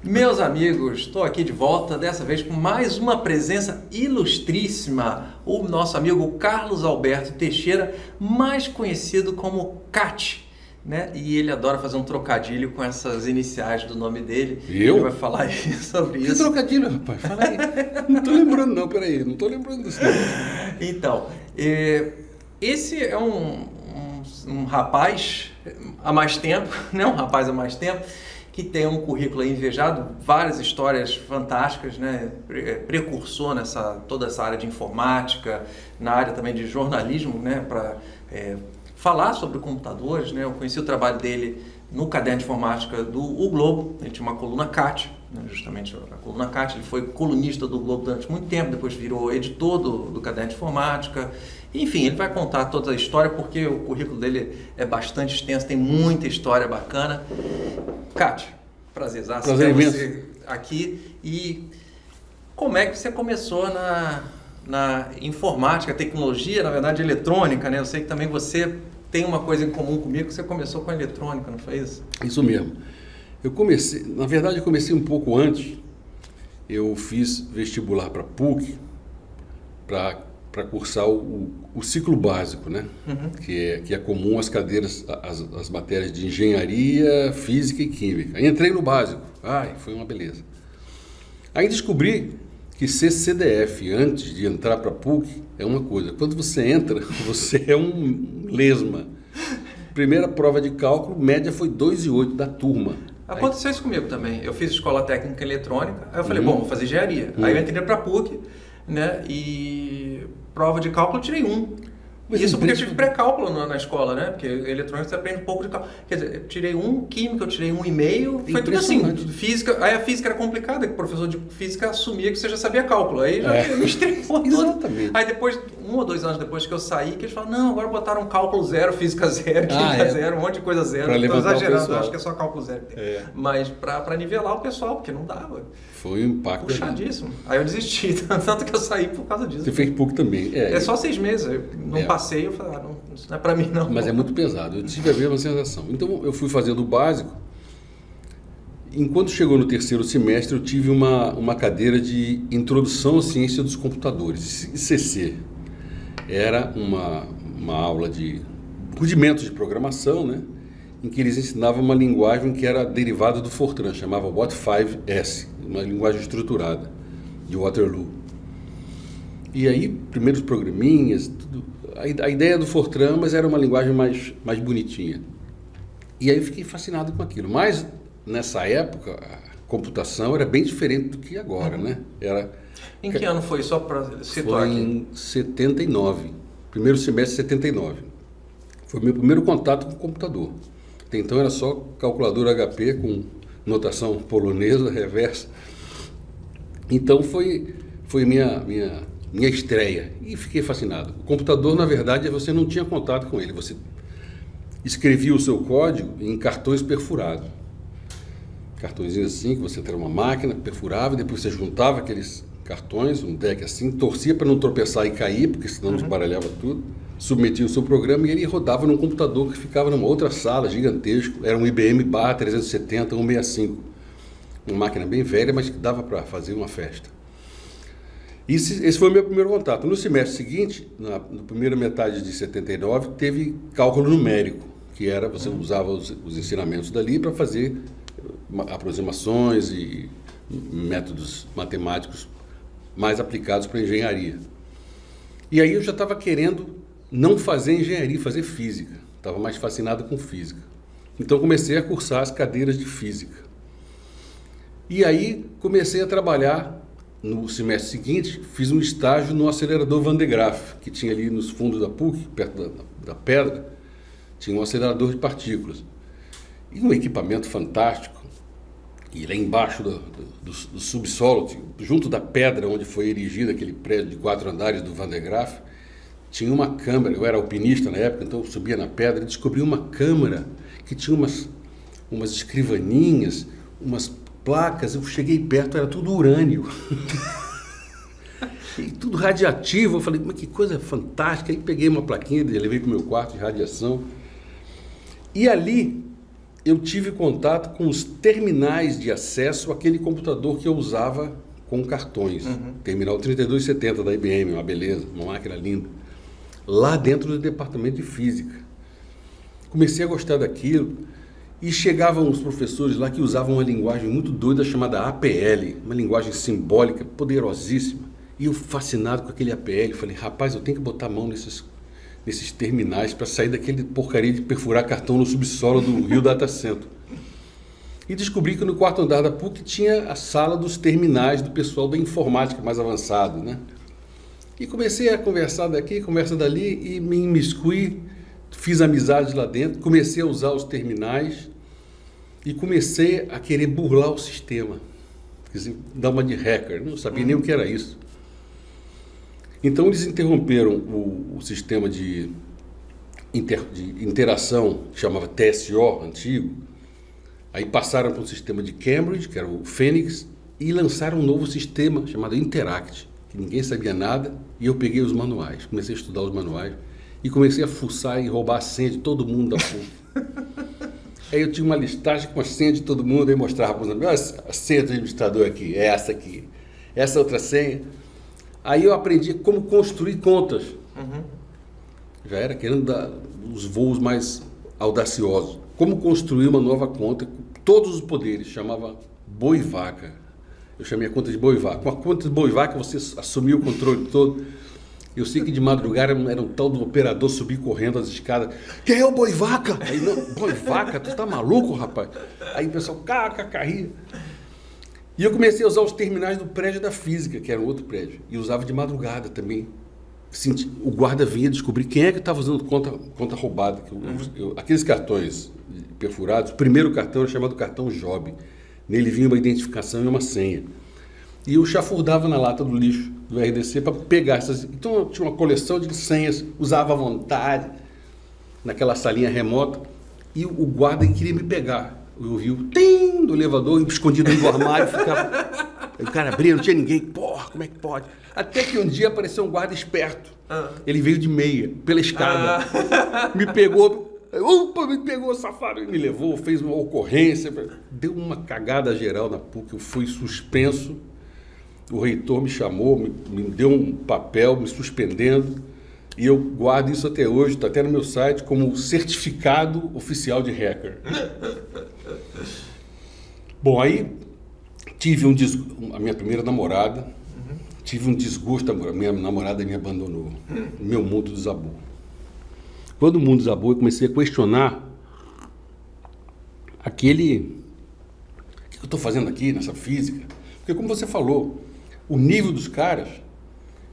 Meus amigos, estou aqui de volta, dessa vez com mais uma presença ilustríssima, o nosso amigo Carlos Alberto Teixeira, mais conhecido como Cat, né? E ele adora fazer um trocadilho com essas iniciais do nome dele. Eu? Ele vai falar sobre isso. Que trocadilho, rapaz? Fala aí. Não tô lembrando não, peraí, não tô lembrando disso não. Então, esse é um rapaz há mais tempo, né? Um rapaz há mais tempo, que tem um currículo aí invejado, várias histórias fantásticas, né? Precursor toda essa área de informática, na área também de jornalismo, né? Para falar sobre computadores, né? Eu conheci o trabalho dele no Caderno de Informática do O Globo, ele tinha uma coluna CAT, né? Justamente a coluna CAT, ele foi colunista do Globo durante muito tempo, depois virou editor do Caderno de Informática. Enfim, ele vai contar toda a história porque o currículo dele é bastante extenso, tem muita história bacana. Kátia, prazerzaço ter você aqui. E como é que você começou na informática, tecnologia, na verdade eletrônica, né? Eu sei que também você tem uma coisa em comum comigo, que você começou com a eletrônica, não foi isso? Isso mesmo. Eu comecei um pouco antes. Eu fiz vestibular para PUC, para cursar o ciclo básico, né? Uhum. Que é comum às cadeiras, as matérias de engenharia, física e química. Aí entrei no básico. Foi uma beleza. Aí descobri que ser CDF antes de entrar para a PUC é uma coisa. Quando você entra, você é um lesma. Primeira prova de cálculo, média foi 2,8 da turma. Aconteceu isso comigo também. Eu fiz escola técnica eletrônica, aí eu falei, bom, vou fazer engenharia. Aí eu entrei para a PUC, né? E prova de cálculo eu tirei 1. Isso porque eu tive pré-cálculo na escola, né? Porque eletrônica você aprende um pouco de cálculo. Quer dizer, eu tirei 1, química eu tirei 1,5, foi tudo assim. Física, aí a física era complicada, que o professor de física assumia que você já sabia cálculo. Aí já me estrepou tudo. Exatamente. Aí depois, 1 ou 2 anos depois que eu saí, que eles falaram, não, agora botaram cálculo 0, física 0, química 0, um monte de coisa 0. Estou exagerando, eu acho que é só cálculo 0 que tem. Mas para nivelar o pessoal, porque não dava. Foi um impacto. Puxadíssimo. Aí eu desisti, tanto que eu saí por causa disso. Você fez PUC também. É só 6 meses. Eu não passei, eu falei, isso não é para mim não. Mas é muito pesado. Eu tive a mesma sensação. Então eu fui fazendo o básico. Enquanto chegou no terceiro semestre, eu tive uma cadeira de Introdução à Ciência dos Computadores, ICC. Era uma aula de rudimentos de programação, né? Em que eles ensinavam uma linguagem que era derivada do Fortran, chamava What5S, uma linguagem estruturada de Waterloo. E aí, primeiros programinhas, tudo, a ideia do Fortran, mas era uma linguagem mais bonitinha. E aí eu fiquei fascinado com aquilo. Mas, nessa época, a computação era bem diferente do que agora, né? Em que ano foi? Só para situar aqui. Foi em 79, primeiro semestre de 79. Foi o meu primeiro contato com o computador. Até então era só calculadora HP com notação polonesa, reversa. Então foi minha estreia e fiquei fascinado. O computador, na verdade, você não tinha contato com ele. Você escrevia o seu código em cartões perfurados. Cartõezinhos assim, que você tinha uma máquina, perfurava, e depois você juntava aqueles cartões, um deck assim, torcia para não tropeçar e cair, porque senão desbaralhava tudo. Submetia o seu programa e ele rodava num computador que ficava numa outra sala, gigantesco. Era um IBM Barra 370 165. Uma máquina bem velha, mas que dava para fazer uma festa. Esse foi o meu primeiro contato. No semestre seguinte, na primeira metade de 79, teve cálculo numérico, que era, você usava os ensinamentos dali para fazer aproximações e métodos matemáticos mais aplicados para engenharia. E aí eu já estava querendo não fazer engenharia, fazer física. Estava mais fascinado com física. Então comecei a cursar as cadeiras de física. E aí comecei a trabalhar. No semestre seguinte, fiz um estágio no acelerador Van de Graaff, que tinha ali nos fundos da PUC, perto da pedra, tinha um acelerador de partículas. E um equipamento fantástico. E lá embaixo do subsolo, junto da pedra onde foi erigido aquele prédio de 4 andares do Van de Graaff, tinha uma câmara. Eu era alpinista na época, então eu subia na pedra e descobri uma câmara que tinha umas escrivaninhas, umas placas. Eu cheguei perto, era tudo urânio. E tudo radiativo. Eu falei, mas que coisa fantástica. Aí peguei uma plaquinha, levei para o meu quarto de radiação. E ali eu tive contato com os terminais de acesso àquele computador que eu usava com cartões. Terminal 3270 da IBM, uma beleza, uma máquina linda. Lá dentro do departamento de física. Comecei a gostar daquilo e chegavam os professores lá que usavam uma linguagem muito doida chamada APL, uma linguagem simbólica, poderosíssima. E eu fascinado com aquele APL, falei, rapaz, eu tenho que botar a mão nesses terminais para sair daquele porcaria de perfurar cartão no subsolo do Rio Data Center. E descobri que no quarto andar da PUC tinha a sala dos terminais do pessoal da informática mais avançado, né? E comecei a conversar daqui, conversa dali e me imiscuí, fiz amizades lá dentro, comecei a usar os terminais e comecei a querer burlar o sistema, quer dizer, dar uma de hacker, não sabia nem o que era isso. Então eles interromperam o sistema de interação, que chamava TSO, antigo, aí passaram para o sistema de Cambridge, que era o Phoenix, e lançaram um novo sistema chamado Interact, que ninguém sabia nada, e eu peguei os manuais, comecei a estudar os manuais, e comecei a fuçar e roubar a senha de todo mundo da PUC. Aí eu tinha uma listagem com a senha de todo mundo, aí mostrava para os amigos, a senha do administrador aqui, é essa aqui, essa outra senha. Aí eu aprendi como construir contas. Já era querendo dar os voos mais audaciosos. Como construir uma nova conta com todos os poderes, chamava boi e vaca. Eu chamei a conta de boi e vaca. Com a conta de boi e vaca você assumiu o controle todo. Eu sei que de madrugada era um tal do operador subir correndo as escadas. Quem é o boi e vaca? Aí, não, boi e vaca? Tu tá maluco, rapaz? Aí o pessoal, ria. E eu comecei a usar os terminais do prédio da física, que era um outro prédio. E usava de madrugada também. O guarda vinha descobrir quem é que estava usando conta roubada. Aqueles cartões perfurados, o primeiro cartão era chamado cartão Job. Nele vinha uma identificação e uma senha. E eu chafurdava na lata do lixo do RDC para pegar essas. Então eu tinha uma coleção de senhas, usava à vontade, naquela salinha remota. E o guarda queria me pegar. Eu ouvi o tim do elevador, escondido dentro do armário, ficava... Aí o cara abria, não tinha ninguém. Porra, como é que pode? Até que um dia apareceu um guarda esperto. Ele veio de meia, pela escada. Me pegou. Me pegou, safado. E me levou, fez uma ocorrência. Deu uma cagada geral na PUC. Eu fui suspenso. O reitor me chamou, me deu um papel me suspendendo. E eu guardo isso até hoje, está até no meu site, como certificado oficial de hacker. Bom, aí tive a minha primeira namorada, tive um desgosto, a minha namorada me abandonou, meu mundo desabou. Quando o mundo desabou, eu comecei a questionar o que eu estou fazendo aqui nessa física? Porque como você falou, o nível dos caras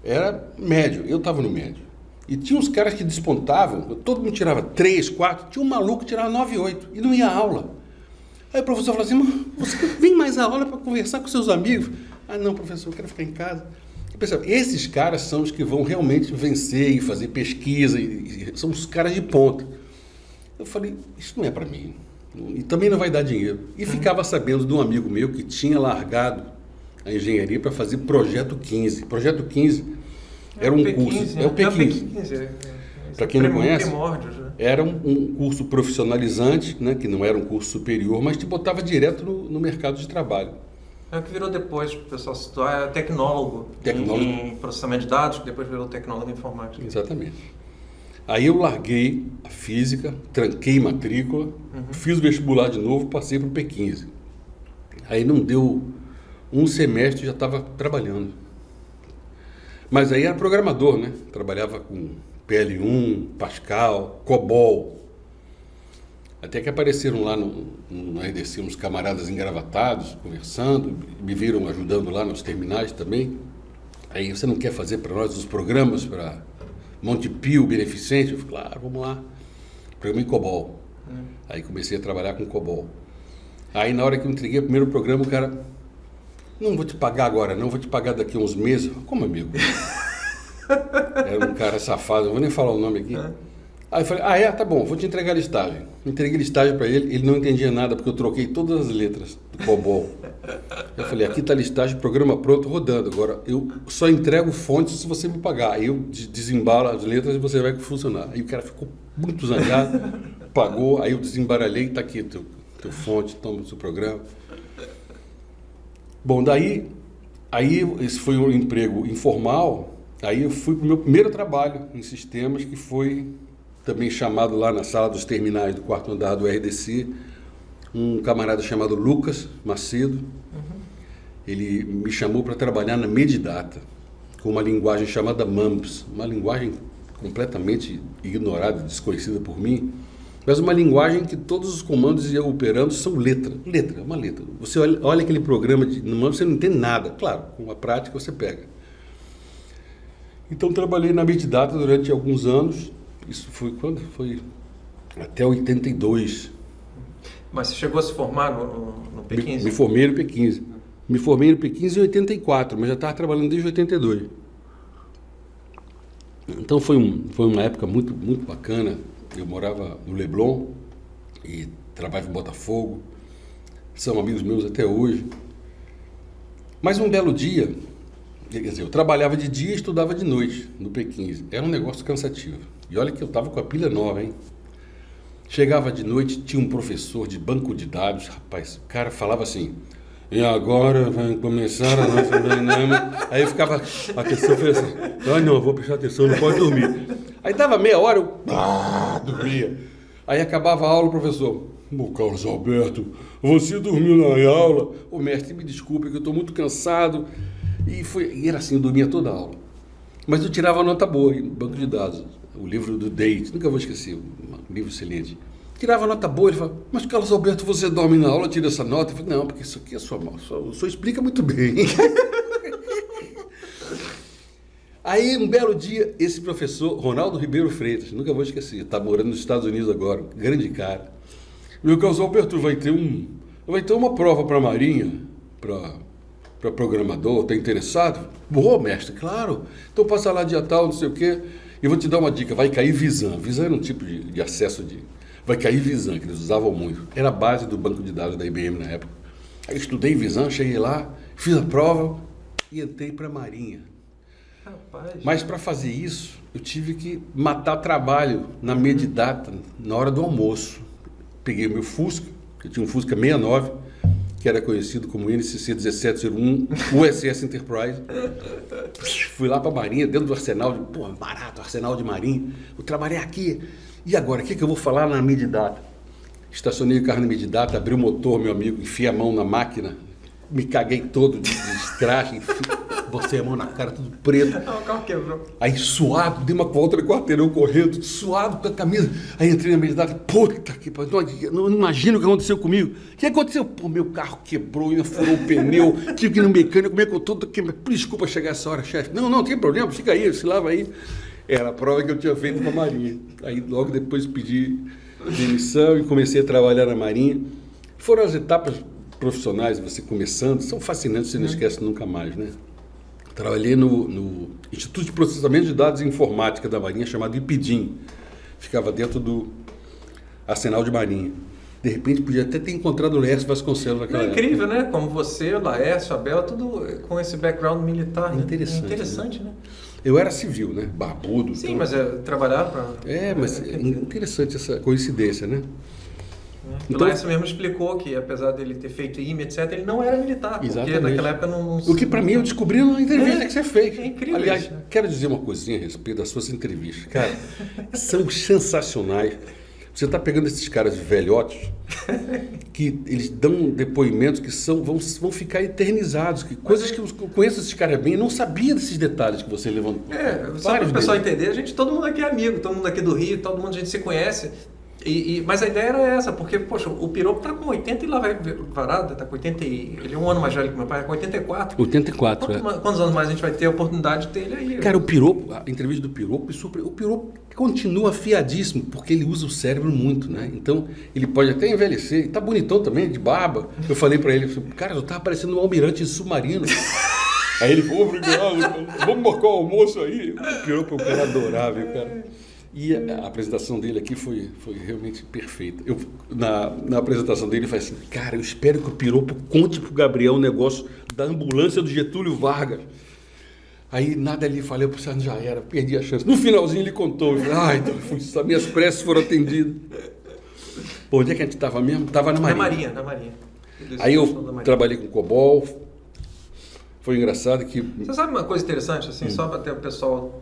era médio, eu estava no médio. E tinha uns caras que despontavam, todo mundo tirava 3, 4, tinha um maluco que tirava 9, 8 e não ia à aula. Aí o professor falou assim, você vem mais à aula para conversar com seus amigos. Ah não, professor, eu quero ficar em casa. Eu pensava, esses caras são os que vão realmente vencer e fazer pesquisa, e são os caras de ponta. Eu falei, isso não é para mim, e também não vai dar dinheiro. E ficava sabendo de um amigo meu que tinha largado a engenharia para fazer Projeto 15. Projeto 15 era um curso, é o P15. Para quem não conhece, era um curso profissionalizante, né, que não era um curso superior, mas te botava direto no mercado de trabalho. É o que virou depois, o pessoal citou, é tecnólogo em processamento de dados, que depois virou tecnólogo em informática. Exatamente. Aí eu larguei a física, tranquei matrícula, fiz o vestibular de novo, passei para o P15. Aí não deu um semestre, já estava trabalhando. Mas aí era programador, né? Trabalhava com PL1, Pascal, COBOL. Até que apareceram lá no RDC uns camaradas engravatados, conversando, me viram ajudando lá nos terminais também. Aí, você não quer fazer para nós os programas para Montepio, Beneficente? Eu falei, claro, vamos lá. Programa em COBOL. Aí comecei a trabalhar com COBOL. Aí na hora que eu entreguei o primeiro programa, o cara... Não vou te pagar agora, não, vou te pagar daqui a uns meses. Como, amigo? Era um cara safado, não vou nem falar o nome aqui. Aí eu falei, tá bom, vou te entregar a listagem. Entreguei a listagem para ele, ele não entendia nada, porque eu troquei todas as letras do COBOL. Eu falei, aqui está a listagem, programa pronto, rodando. Agora, eu só entrego fontes se você me pagar. Aí eu desembalo as letras e você vai funcionar. Aí o cara ficou muito zangado, pagou, aí eu desembaralhei e está aqui teu fonte, toma o seu programa. Bom, daí, esse foi um emprego informal, aí eu fui para o meu primeiro trabalho em sistemas, que foi também chamado lá na sala dos terminais do quarto andar do RDC, um camarada chamado Lucas Macedo. Ele me chamou para trabalhar na Medidata, com uma linguagem chamada MAMPS, uma linguagem completamente ignorada, desconhecida por mim, mas uma linguagem que todos os comandos iam operando são letra, uma letra. Você olha aquele programa no MAMPS, você não entende nada. Claro, com a prática você pega. Então trabalhei na Medidata durante alguns anos, isso foi quando? Foi até 82. Mas você chegou a se formar no P15? Me formei no P15. Me formei no P15 em 84, mas já estava trabalhando desde 82. Então foi uma época muito, muito bacana. Eu morava no Leblon e trabalhava em Botafogo. São amigos meus até hoje. Mas um belo dia, quer dizer, eu trabalhava de dia e estudava de noite no P15. Era um negócio cansativo. E olha que eu estava com a pilha nova, hein? Chegava de noite, tinha um professor de banco de dados, rapaz, o cara falava assim... E agora vai começar a nossa dinâmica. Aí eu ficava, atenção, eu falei assim, não, vou prestar atenção, não pode dormir. Aí dava meia hora, eu dormia. Aí acabava a aula, o professor, Carlos Alberto, você dormiu na aula? Ô mestre, me desculpe, que eu estou muito cansado. E era assim, eu dormia toda a aula. Mas eu tirava nota boa no banco de dados, o livro do Date, nunca vou esquecer, um livro excelente. Tirava nota boa, ele falava, mas Carlos Alberto, você dorme na aula, tira essa nota? Eu falei, não, porque isso aqui é sua mão, o senhor explica muito bem. Aí, um belo dia, esse professor, Ronaldo Ribeiro Freitas, nunca vou esquecer, está morando nos Estados Unidos agora, grande cara. Meu Carlos Alberto, vai ter uma prova para a Marinha, para programador, está interessado? Boa, mestre, claro. Então passa lá dia tal, não sei o quê, e vou te dar uma dica, vai cair Visan. Visan era um tipo de acesso Vai cair Visan, que eles usavam muito. Era a base do banco de dados da IBM na época. Aí eu estudei Visan, cheguei lá, fiz a prova e entrei para a Marinha. Rapaz. Mas para fazer isso, eu tive que matar trabalho na Medidata, na hora do almoço. Peguei o meu Fusca, eu tinha um Fusca 69, que era conhecido como NCC 1701, USS Enterprise. Fui lá para a Marinha, dentro do arsenal, barato, arsenal de Marinha. Vou trabalhar aqui. E agora, o que eu vou falar na Medidata? Estacionei o carro na Medidata, abri o motor, meu amigo, enfiei a mão na máquina, me caguei todo de estrache, botei a mão na cara, tudo preto. O carro quebrou. Aí suado, dei uma volta no quarteirão correndo, suado com a camisa. Aí entrei na Medidata, puta que pariu, não imagino o que aconteceu comigo. O que aconteceu? Pô, meu carro quebrou, ainda furou o pneu, tive que ir no mecânico, como é que eu tô quebrado? Desculpa chegar essa hora, chefe. Não tem problema, fica aí, se lava aí. Era a prova que eu tinha feito com a Marinha. Aí logo depois pedi demissão e comecei a trabalhar na Marinha. Foram as etapas profissionais, você começando, são fascinantes, você não esquece nunca mais, né? Trabalhei no Instituto de Processamento de Dados e Informática da Marinha, chamado IPDIM. Ficava dentro do Arsenal de Marinha. De repente, podia até ter encontrado o Laércio Vasconcelos naquela época. Incrível, né? Como você, o Laércio, Abel, tudo com esse background militar. Interessante, né? Interessante, né? Eu era civil, né? Barbudo. Sim, mas trabalhar para... mas é interessante essa coincidência, né? Então, o Laércio mesmo explicou que, apesar dele ter feito IME, etc., ele não era militar. Exatamente. Porque naquela época não... O que para mim eu descobri na entrevista que você fez. É incrível. Aliás, isso. quero dizer uma coisinha a respeito das suas entrevistas. Cara, são sensacionais. Você está pegando esses caras velhotes que eles dão depoimentos que vão ficar eternizados. Que coisas que eu conheço esses caras bem, eu não sabia desses detalhes que você levantou. Só para o pessoal entender, todo mundo aqui é amigo, todo mundo aqui do Rio, todo mundo a gente se conhece. Mas a ideia era essa, porque, poxa, o Piropo está com 80 e lá vai varado, está com 80 ele é um ano mais velho que meu pai, é com 84. 84, Quantos anos mais a gente vai ter a oportunidade de ter ele aí? Cara, o Piropo, a entrevista do Piropo, o Piropo continua afiadíssimo, porque ele usa o cérebro muito, né? Então, ele pode até envelhecer, e tá bonitão também, de barba. Eu falei para ele, cara, eu tava parecendo um almirante submarino. Aí ele falou, obrigado, vamos marcar o almoço aí. O Piropo é um cara adorável, cara. E a apresentação dele aqui foi realmente perfeita. Na apresentação dele, ele falou assim, cara, eu espero que o Piropo conte pro Gabriel o negócio da ambulância do Getúlio Vargas. Aí nada ali, falei, já era, perdi a chance. No finalzinho ele contou, eu falei, então, as minhas preces foram atendidas. Onde é que a gente estava mesmo? Estava na Marinha. Na Marinha. Aí eu trabalhei com COBOL. Foi engraçado que... Você sabe uma coisa interessante, assim, só para ter o pessoal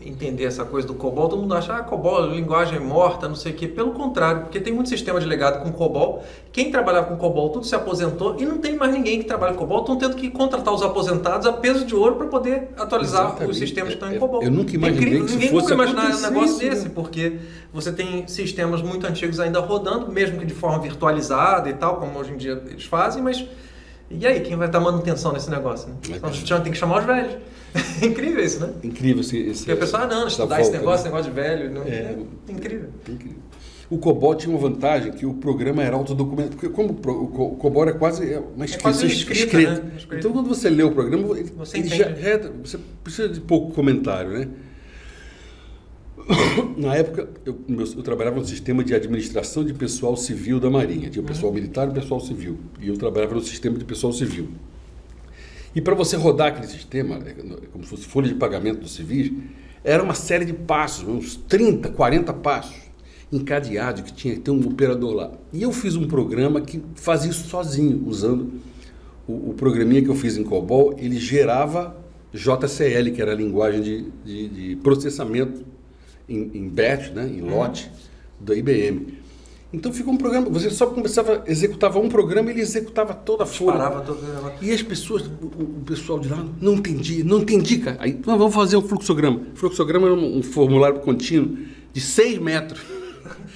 entender essa coisa do COBOL, todo mundo acha, COBOL, linguagem morta, não sei o quê. Pelo contrário, porque tem muito sistema de legado com COBOL. Quem trabalhava com COBOL, tudo se aposentou e não tem mais ninguém que trabalha com COBOL. Estão tendo que contratar os aposentados a peso de ouro para poder atualizar os sistemas que estão em COBOL. Eu nunca imaginei que ninguém nunca imaginar um negócio desse, porque você tem sistemas muito antigos ainda rodando, mesmo que de forma virtualizada e tal, como hoje em dia eles fazem, mas... E aí, quem vai dar manutenção nesse negócio? Né? Então, a gente tem que chamar os velhos. É incrível isso, né? Incrível esse porque a pessoa, não, estudar esse negócio de velho. Não, incrível. Incrível. O COBOL tinha uma vantagem que o programa era autodocumentado. Porque como o COBOL é quase uma escrita. Né? Então, quando você lê o programa, você precisa de pouco comentário, né? Na época, eu trabalhava no sistema de administração de pessoal civil da Marinha. Tinha o pessoal militar e o pessoal civil. E eu trabalhava no sistema de pessoal civil. E para você rodar aquele sistema, como se fosse folha de pagamento dos civis, era uma série de passos, uns 30, 40 passos, encadeados, que tinha que ter um operador lá. E eu fiz um programa que fazia isso sozinho, usando o programinha que eu fiz em COBOL. Ele gerava JCL, que era a linguagem de processamento em batch, né, em lote, da IBM. Então ficou um programa, você só executava um programa e ele executava toda a folha. E as pessoas, o pessoal de lá, não entendi, cara. Aí, vamos fazer um fluxograma. O fluxograma era um formulário contínuo de 6 metros.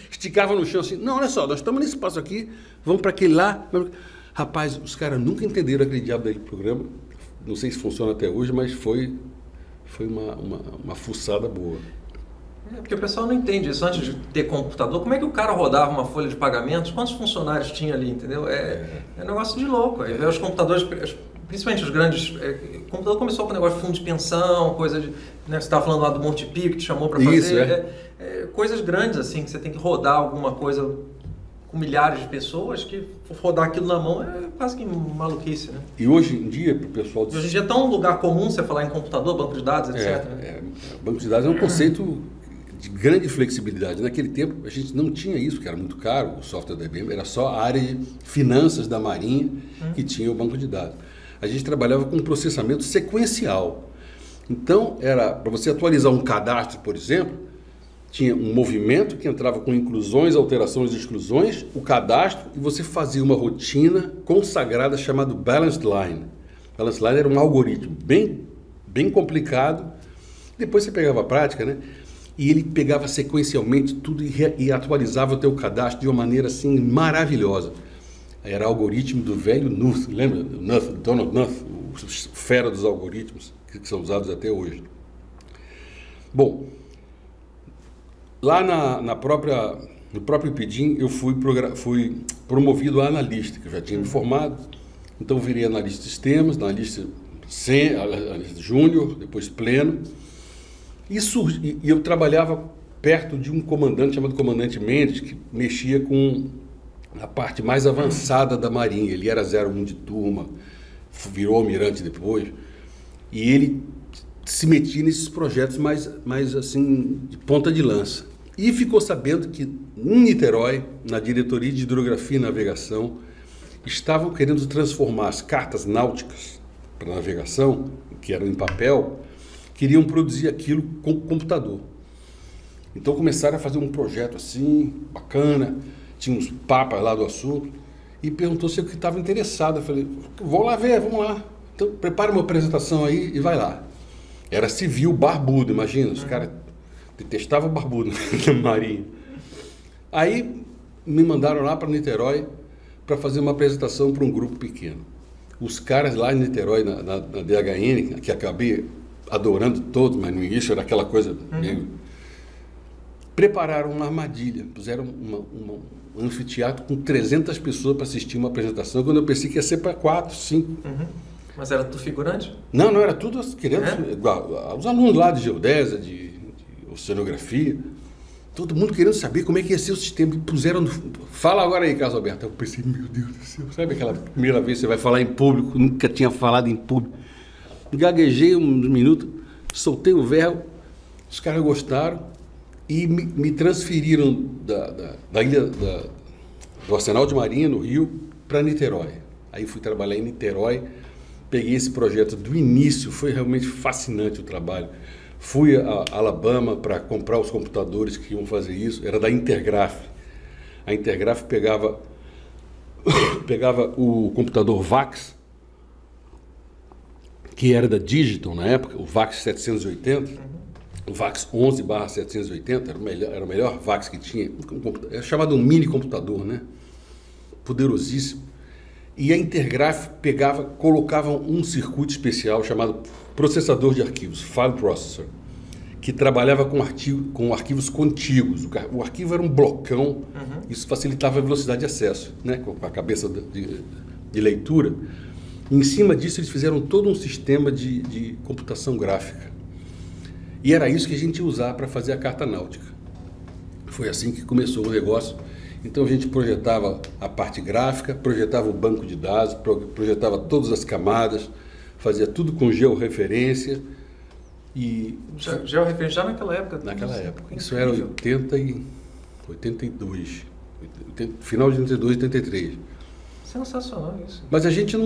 Esticava no chão assim, não, olha só, nós estamos nesse passo aqui, vamos para aquele lá. Rapaz, os caras nunca entenderam aquele diabo daquele programa. Não sei se funciona até hoje, mas foi uma fuçada boa. Porque o pessoal não entende isso. Antes de ter computador, como é que o cara rodava uma folha de pagamentos? Quantos funcionários tinha ali, entendeu? É um negócio de louco. Aí os computadores, principalmente os grandes... O computador começou com o negócio de fundo de pensão, coisa de... Né, você estava falando lá do Monte Pico, que te chamou para fazer. Isso, coisas grandes, assim, que você tem que rodar alguma coisa com milhares de pessoas, que rodar aquilo na mão é quase que maluquice, né? E hoje em dia, para o pessoal... Hoje em dia é tão um lugar comum você falar em computador, banco de dados, etc. Banco de dados é um conceito... de grande flexibilidade. Naquele tempo, a gente não tinha isso, que era muito caro, o software da IBM, era só a área de finanças da Marinha que tinha o banco de dados. A gente trabalhava com processamento sequencial. Então, para você atualizar um cadastro, por exemplo, tinha um movimento que entrava com inclusões, alterações e exclusões, o cadastro, e você fazia uma rotina consagrada chamada Balanced Line. Balanced Line era um algoritmo bem complicado. Depois você pegava a prática, né? E ele pegava sequencialmente tudo e atualizava o teu cadastro de uma maneira assim maravilhosa. Era o algoritmo do velho Knuth, lembra? Donald Knuth, o fera dos algoritmos que são usados até hoje. Bom, lá no próprio IPDIM eu fui promovido a analista, que eu já tinha me formado. Então eu virei analista de sistemas, analista júnior, depois pleno. E eu trabalhava perto de um comandante chamado Comandante Mendes, que mexia com a parte mais avançada da Marinha. Ele era 01 de turma, virou almirante depois. E ele se metia nesses projetos mais assim, de ponta de lança. E ficou sabendo que em Niterói, na diretoria de hidrografia e navegação, estavam querendo transformar as cartas náuticas para navegação, que eram em papel, queriam produzir aquilo com computador. Então começaram a fazer um projeto assim, bacana, tinha uns papas lá do assunto, e perguntou se eu estava interessado. Eu falei, vamos lá ver, vamos lá. Então prepara uma apresentação aí e vai lá. Era civil barbudo, imagina, os caras detestavam barbudo na Marinha. Aí me mandaram lá para Niterói para fazer uma apresentação para um grupo pequeno. Os caras lá em Niterói, na DHN, que acabei adorando todos, mas no início era aquela coisa meio... Prepararam uma armadilha, puseram um anfiteatro com 300 pessoas para assistir uma apresentação, quando eu pensei que ia ser para 4, 5. Mas era tudo figurante? Não, era tudo querendo... Os alunos lá de geodésia, de oceanografia, todo mundo querendo saber como é que ia ser o sistema. E puseram... Fala agora aí, Carlos Alberto. Eu pensei, meu Deus do céu, sabe aquela primeira vez que você vai falar em público, nunca tinha falado em público. Gaguejei um minuto, soltei o verbo, os caras gostaram e me transferiram da ilha do Arsenal de Marinha, no Rio, para Niterói. Aí fui trabalhar em Niterói, peguei esse projeto do início, foi realmente fascinante o trabalho. Fui a Alabama para comprar os computadores que iam fazer isso, era da Intergraph. A Intergraph pegava o computador VAX, que era da Digital na época, o VAX 780, o VAX 11/780, era o melhor VAX que tinha, era chamado um mini computador, né? Poderosíssimo. E a Intergraph colocava um circuito especial chamado processador de arquivos, File Processor, que trabalhava com arquivos contíguos. O arquivo era um blocão, isso facilitava a velocidade de acesso, né? Com a cabeça de leitura. E em cima disso eles fizeram todo um sistema de computação gráfica. E era isso que a gente ia usar para fazer a carta náutica. Foi assim que começou o negócio. Então a gente projetava a parte gráfica, projetava o banco de dados, projetava todas as camadas, fazia tudo com georreferência. Georreferência já naquela época? Naquela época. Isso era 82, final de 82, 83. Sensacional isso. Mas a gente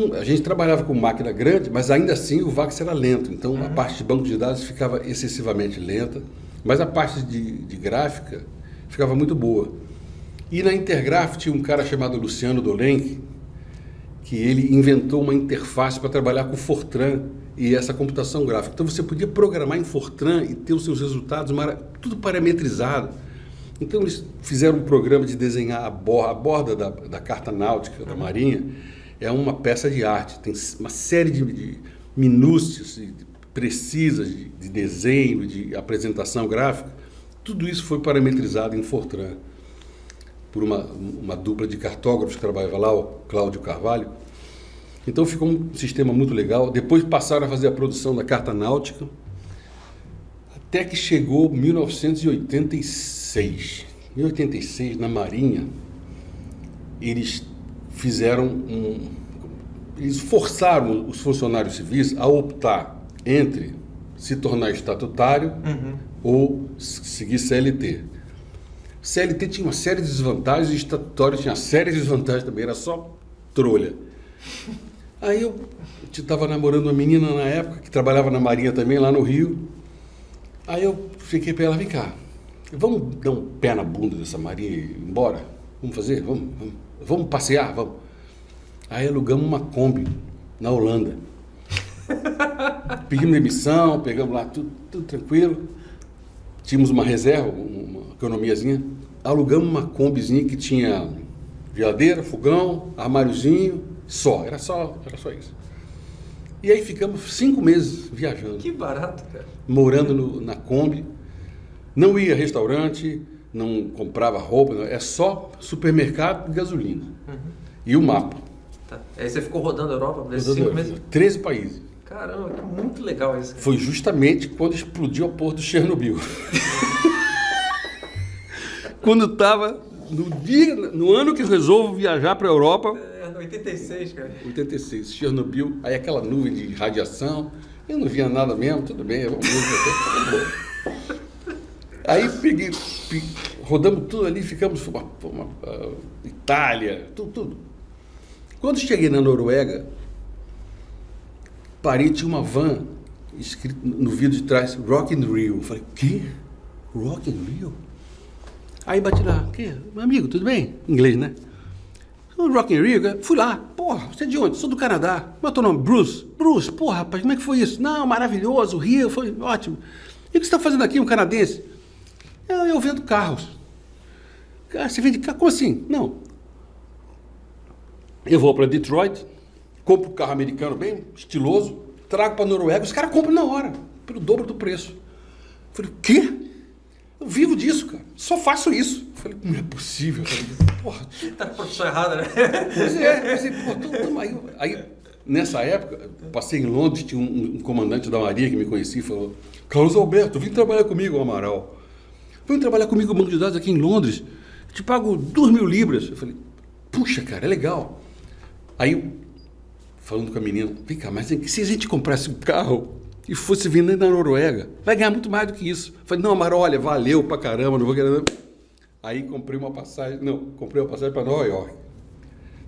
trabalhava com máquina grande, mas ainda assim o VAX era lento. Então a parte de banco de dados ficava excessivamente lenta, mas a parte de gráfica ficava muito boa. E na Intergraph tinha um cara chamado Luciano Dolenk, que ele inventou uma interface para trabalhar com Fortran e essa computação gráfica. Então você podia programar em Fortran e ter os seus resultados tudo parametrizado. Então eles fizeram um programa de desenhar a borda da carta náutica da Marinha. É uma peça de arte, tem uma série de minúcias precisas de desenho, de apresentação gráfica. Tudo isso foi parametrizado em Fortran por uma dupla de cartógrafos que trabalhava lá, o Cláudio Carvalho. Então ficou um sistema muito legal. Depois passaram a fazer a produção da carta náutica, até que chegou 1986. Em 86, na Marinha, eles forçaram os funcionários civis a optar entre se tornar estatutário ou seguir CLT. CLT tinha uma série de desvantagens e estatutário tinha uma série de desvantagens também, era só trolha. Aí eu estava namorando uma menina na época, que trabalhava na Marinha também, lá no Rio. Aí eu fiquei para ela, vem cá, vamos dar um pé na bunda dessa Marinha e ir embora? Vamos fazer? Vamos passear? Vamos. Aí alugamos uma Kombi na Holanda. Pedimos demissão, pegamos lá tudo tranquilo. Tínhamos uma reserva, uma economiazinha. Alugamos uma Kombizinha que tinha geladeira, fogão, armáriozinho, era só isso. E aí ficamos 5 meses viajando. Que barato, cara. Morando na Kombi. Não ia a restaurante, não comprava roupa, é só supermercado e gasolina. E o mapa. Tá. Aí você ficou rodando a Europa nesses 5 meses? 13 países. Caramba, que muito legal isso. Cara. Foi justamente quando explodiu a porra do Chernobyl. Quando estava no ano que resolvo viajar para a Europa. 86, cara. 86, Chernobyl, aí aquela nuvem de radiação, eu não via nada mesmo, tudo bem, vamos ver. Aí rodamos tudo ali, ficamos Itália, tudo. Quando cheguei na Noruega, parei, tinha uma van escrito no vidro de trás, Rock in Rio. Falei, quê? Rock in Rio? Aí bati lá, o quê? Meu amigo, tudo bem? Inglês, né? Rock in Rio, fui lá. Porra, você é de onde? Sou do Canadá. Qual é o teu nome? Bruce. Bruce, porra, rapaz, como é que foi isso? Não, maravilhoso, o Rio, foi ótimo. E o que você está fazendo aqui, um canadense? Eu vendo carros. Cara, você vende carro? Como assim? Não. Eu vou para Detroit, compro um carro americano bem estiloso, trago para a Noruega, os caras compram na hora, pelo dobro do preço. Eu falei, o quê? Eu vivo disso, cara. Só faço isso. Eu falei, não é possível. Eu falei, porra. Tá com a profissão errada, né? Pois é. Aí, nessa época, passei em Londres, tinha um comandante da Marinha que me conhecia e falou, Carlos Alberto, vem trabalhar comigo, Amaral. Vem trabalhar comigo no banco de dados aqui em Londres. Eu te pago 2.000 libras. Eu falei, puxa, cara, é legal. Aí, falando com a menina, vem cá, mas se a gente comprasse um carro e fosse vender na Noruega, vai ganhar muito mais do que isso. Eu falei, não, Amaral, olha, valeu pra caramba, não vou querer. Aí comprei uma passagem para Nova York.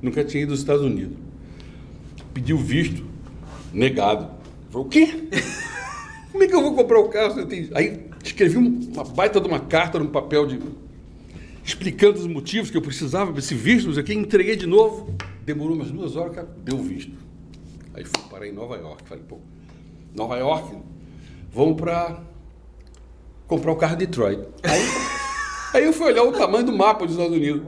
Nunca tinha ido aos Estados Unidos. Pedi o visto, negado. Falei, o quê? Como é que eu vou comprar o carro? Aí escrevi uma baita de uma carta num papel explicando os motivos que eu precisava desse visto, aqui, entreguei de novo. Demorou umas 2 horas, cara, deu o visto. Aí fui parar em Nova York. Falei, pô, Nova York, vamos para comprar o carro de Detroit. Aí eu fui olhar o tamanho do mapa dos Estados Unidos.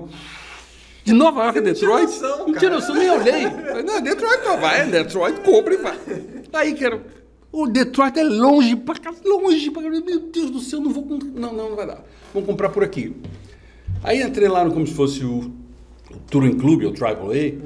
De Nova York a Detroit? Não tinha noção, nem olhei. Falei, não, Detroit não vai, Detroit compra e vai. Aí, cara, o Detroit é longe pra cá, meu Deus do céu, não vai dar. Vamos comprar por aqui. Aí entrei lá como se fosse o Touring Club, o AAA.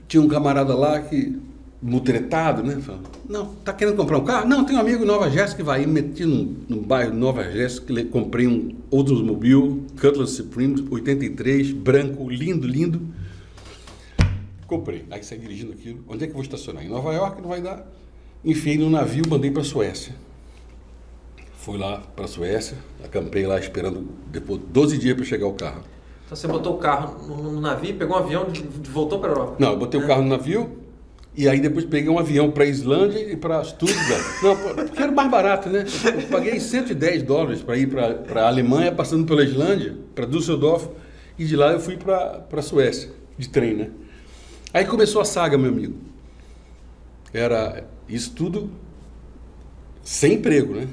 Tinha um camarada lá que, mutretado, né? Falou, não, tá querendo comprar um carro? Não, tem um amigo em Nova Jéssica que vai. E meti no bairro de Nova Jéssica, comprei um Oldsmobile Cutlass Supreme 83, branco, lindo. Comprei. Aí saí dirigindo aquilo. Onde é que eu vou estacionar? Em Nova York, não vai dar. Enfiei no navio, mandei para a Suécia. Fui lá para a Suécia, acampei lá esperando depois 12 dias para chegar o carro. Então você botou o carro no navio, pegou um avião e voltou para a Europa? Não, eu botei o carro no navio e aí depois peguei um avião para a Islândia e para Stuttgart. Não, porque era mais barato, né? Eu paguei $110 para ir para a Alemanha, passando pela Islândia, para Düsseldorf, e de lá eu fui para a Suécia, de trem, né? Aí começou a saga, meu amigo. Era isso tudo sem emprego, né?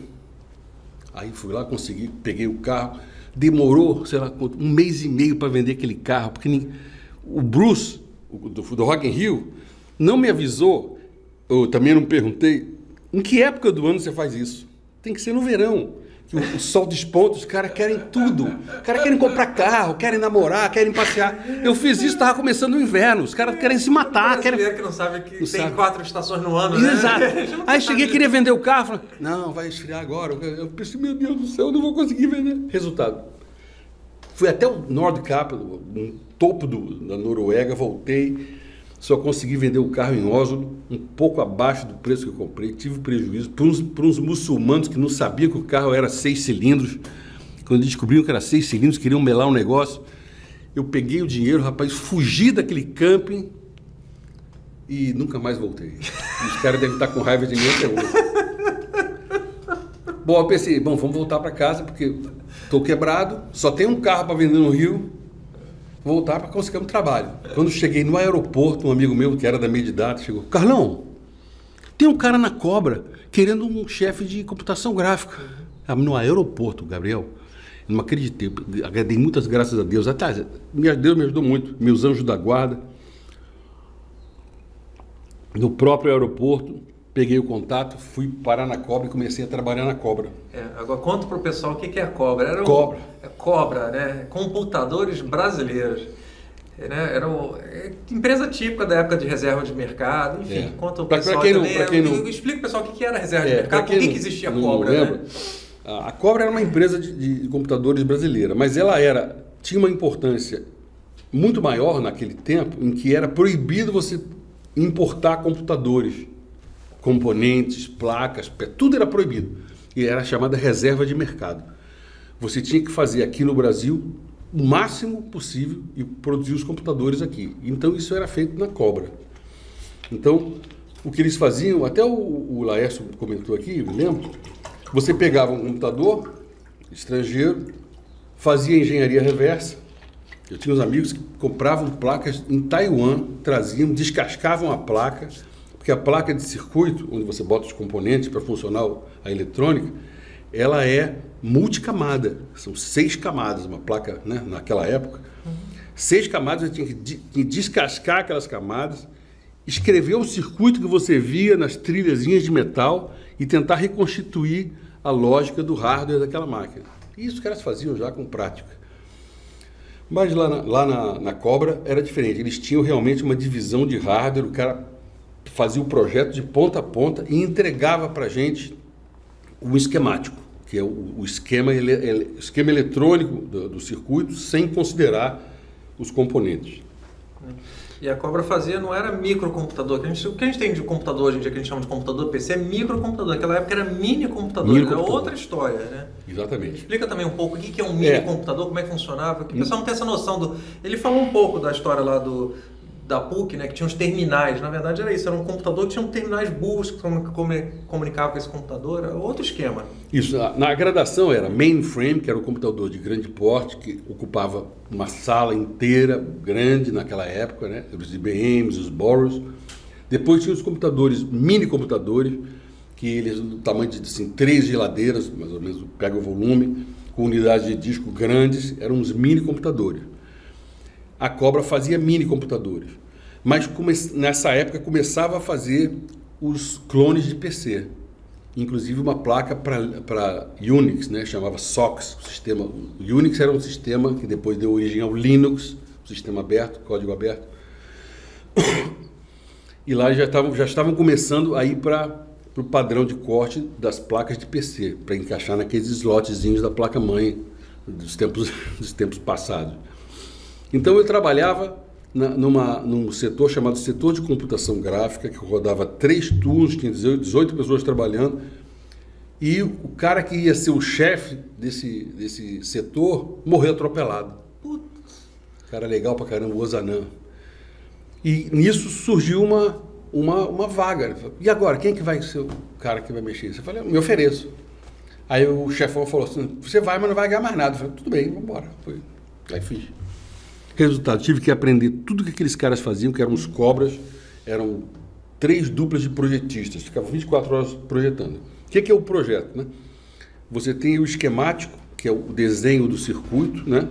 Aí fui lá, consegui, peguei o carro. Demorou, sei lá, 1 mês e meio para vender aquele carro, porque o Bruce, do Rock in Rio, não me avisou, eu também não perguntei, em que época do ano você faz isso? Tem que ser no verão, que o sol desponta, os caras querem tudo. Os caras querem comprar carro, querem namorar, querem passear. Eu fiz isso, estava começando o inverno, os caras querem se matar. O brasileiro que não sabe que tem 4 estações no ano, né? Exato. Aí cheguei, queria vender o carro, falei, não, vai esfriar agora. Eu pensei, meu Deus do céu, eu não vou conseguir vender. Resultado, fui até o Nordkapp, no topo da Noruega, voltei, só consegui vender o carro em Oslo, um pouco abaixo do preço que eu comprei, tive prejuízo para uns muçulmanos que não sabiam que o carro era 6 cilindros, quando descobriram que era 6 cilindros, queriam melar um negócio, eu peguei o dinheiro, rapaz, fugi daquele camping e nunca mais voltei. Os caras devem estar com raiva de mim até hoje. Bom, eu pensei, vamos voltar para casa, porque estou quebrado, só tem um carro para vender no Rio, voltar para conseguir um trabalho. Quando cheguei no aeroporto, um amigo meu que era da Medidata chegou, Carlão, tem um cara na Cobra querendo um chefe de computação gráfica. No aeroporto, Gabriel, eu não acreditei, dei muitas graças a Deus. Até Deus me ajudou muito, meus anjos da guarda. No próprio aeroporto, peguei o contato, fui parar na Cobra e comecei a trabalhar na Cobra. Agora conta para o pessoal o que é a Cobra. Cobra. Cobra, né? Computadores brasileiros. Era empresa típica da época de reserva de mercado. Enfim, conta o pessoal também. Explica o pessoal o que era reserva de mercado, por que existia a Cobra. Né? A Cobra era uma empresa de computadores brasileira, mas ela tinha uma importância muito maior naquele tempo, em que era proibido você importar computadores, componentes, placas, tudo era proibido. E era chamada reserva de mercado. Você tinha que fazer aqui no Brasil o máximo possível e produzir os computadores aqui. Então isso era feito na Cobra. Então o que eles faziam, até o Laércio comentou aqui, eu me lembro, você pegava um computador estrangeiro, fazia engenharia reversa. Eu tinha uns amigos que compravam placas em Taiwan, traziam, descascavam a placa, porque a placa de circuito, onde você bota os componentes para funcionar a eletrônica, ela é multicamada, são 6 camadas, uma placa, né, naquela época. 6 camadas, você tinha que descascar aquelas camadas, escrever o circuito que você via nas trilhazinhas de metal e tentar reconstituir a lógica do hardware daquela máquina. E isso os caras faziam já com prática. Mas lá na Cobra era diferente, eles tinham realmente uma divisão de hardware, o cara fazia o projeto de ponta a ponta e entregava para a gente o esquemático, que é o esquema eletrônico do circuito, sem considerar os componentes. E a Cobra fazia, não era microcomputador. O que a gente tem de computador hoje em dia, que a gente chama de computador PC, é microcomputador. Naquela época era mini computador, era outra história, né? Exatamente. Explica também um pouco o que é um mini computador, como é que funcionava, que o pessoal não tem essa noção do... Ele falou um pouco da história lá da PUC, né, que tinha uns terminais. Na verdade era isso, era um computador que tinha terminais burros que comunicavam com esse computador, era outro esquema. Isso, na graduação era mainframe, que era um computador de grande porte, que ocupava uma sala inteira, grande naquela época, né, os IBMs, os Boros. Depois tinha os computadores, mini computadores, que eles do tamanho de assim, 3 geladeiras, mais ou menos, pega o volume, com unidades de disco grandes, eram uns mini computadores. A Cobra fazia mini computadores, mas nessa época começava a fazer os clones de PC, inclusive uma placa para Unix, né, chamava SOX, o sistema. O Unix era um sistema que depois deu origem ao Linux, um sistema aberto, código aberto, e lá já estavam começando a ir para o padrão de corte das placas de PC, para encaixar naqueles slotzinhos da placa-mãe dos tempos passados. Então eu trabalhava num setor chamado setor de computação gráfica, que rodava 3 turnos, tinha 18 pessoas trabalhando, e o cara que ia ser o chefe desse setor morreu atropelado. Putz, cara legal pra caramba, o Ozanam. E nisso surgiu uma vaga. E agora, quem que vai ser o cara que vai mexer? Eu falei, me ofereço. Aí o chefão falou assim, você vai, mas não vai ganhar mais nada. Eu falei, tudo bem, vamos embora. Aí fiz. Resultado, tive que aprender tudo que aqueles caras faziam, que eram os cobras, eram 3 duplas de projetistas, ficavam 24 horas projetando. O que é o projeto, né? Você tem o esquemático, que é o desenho do circuito, né?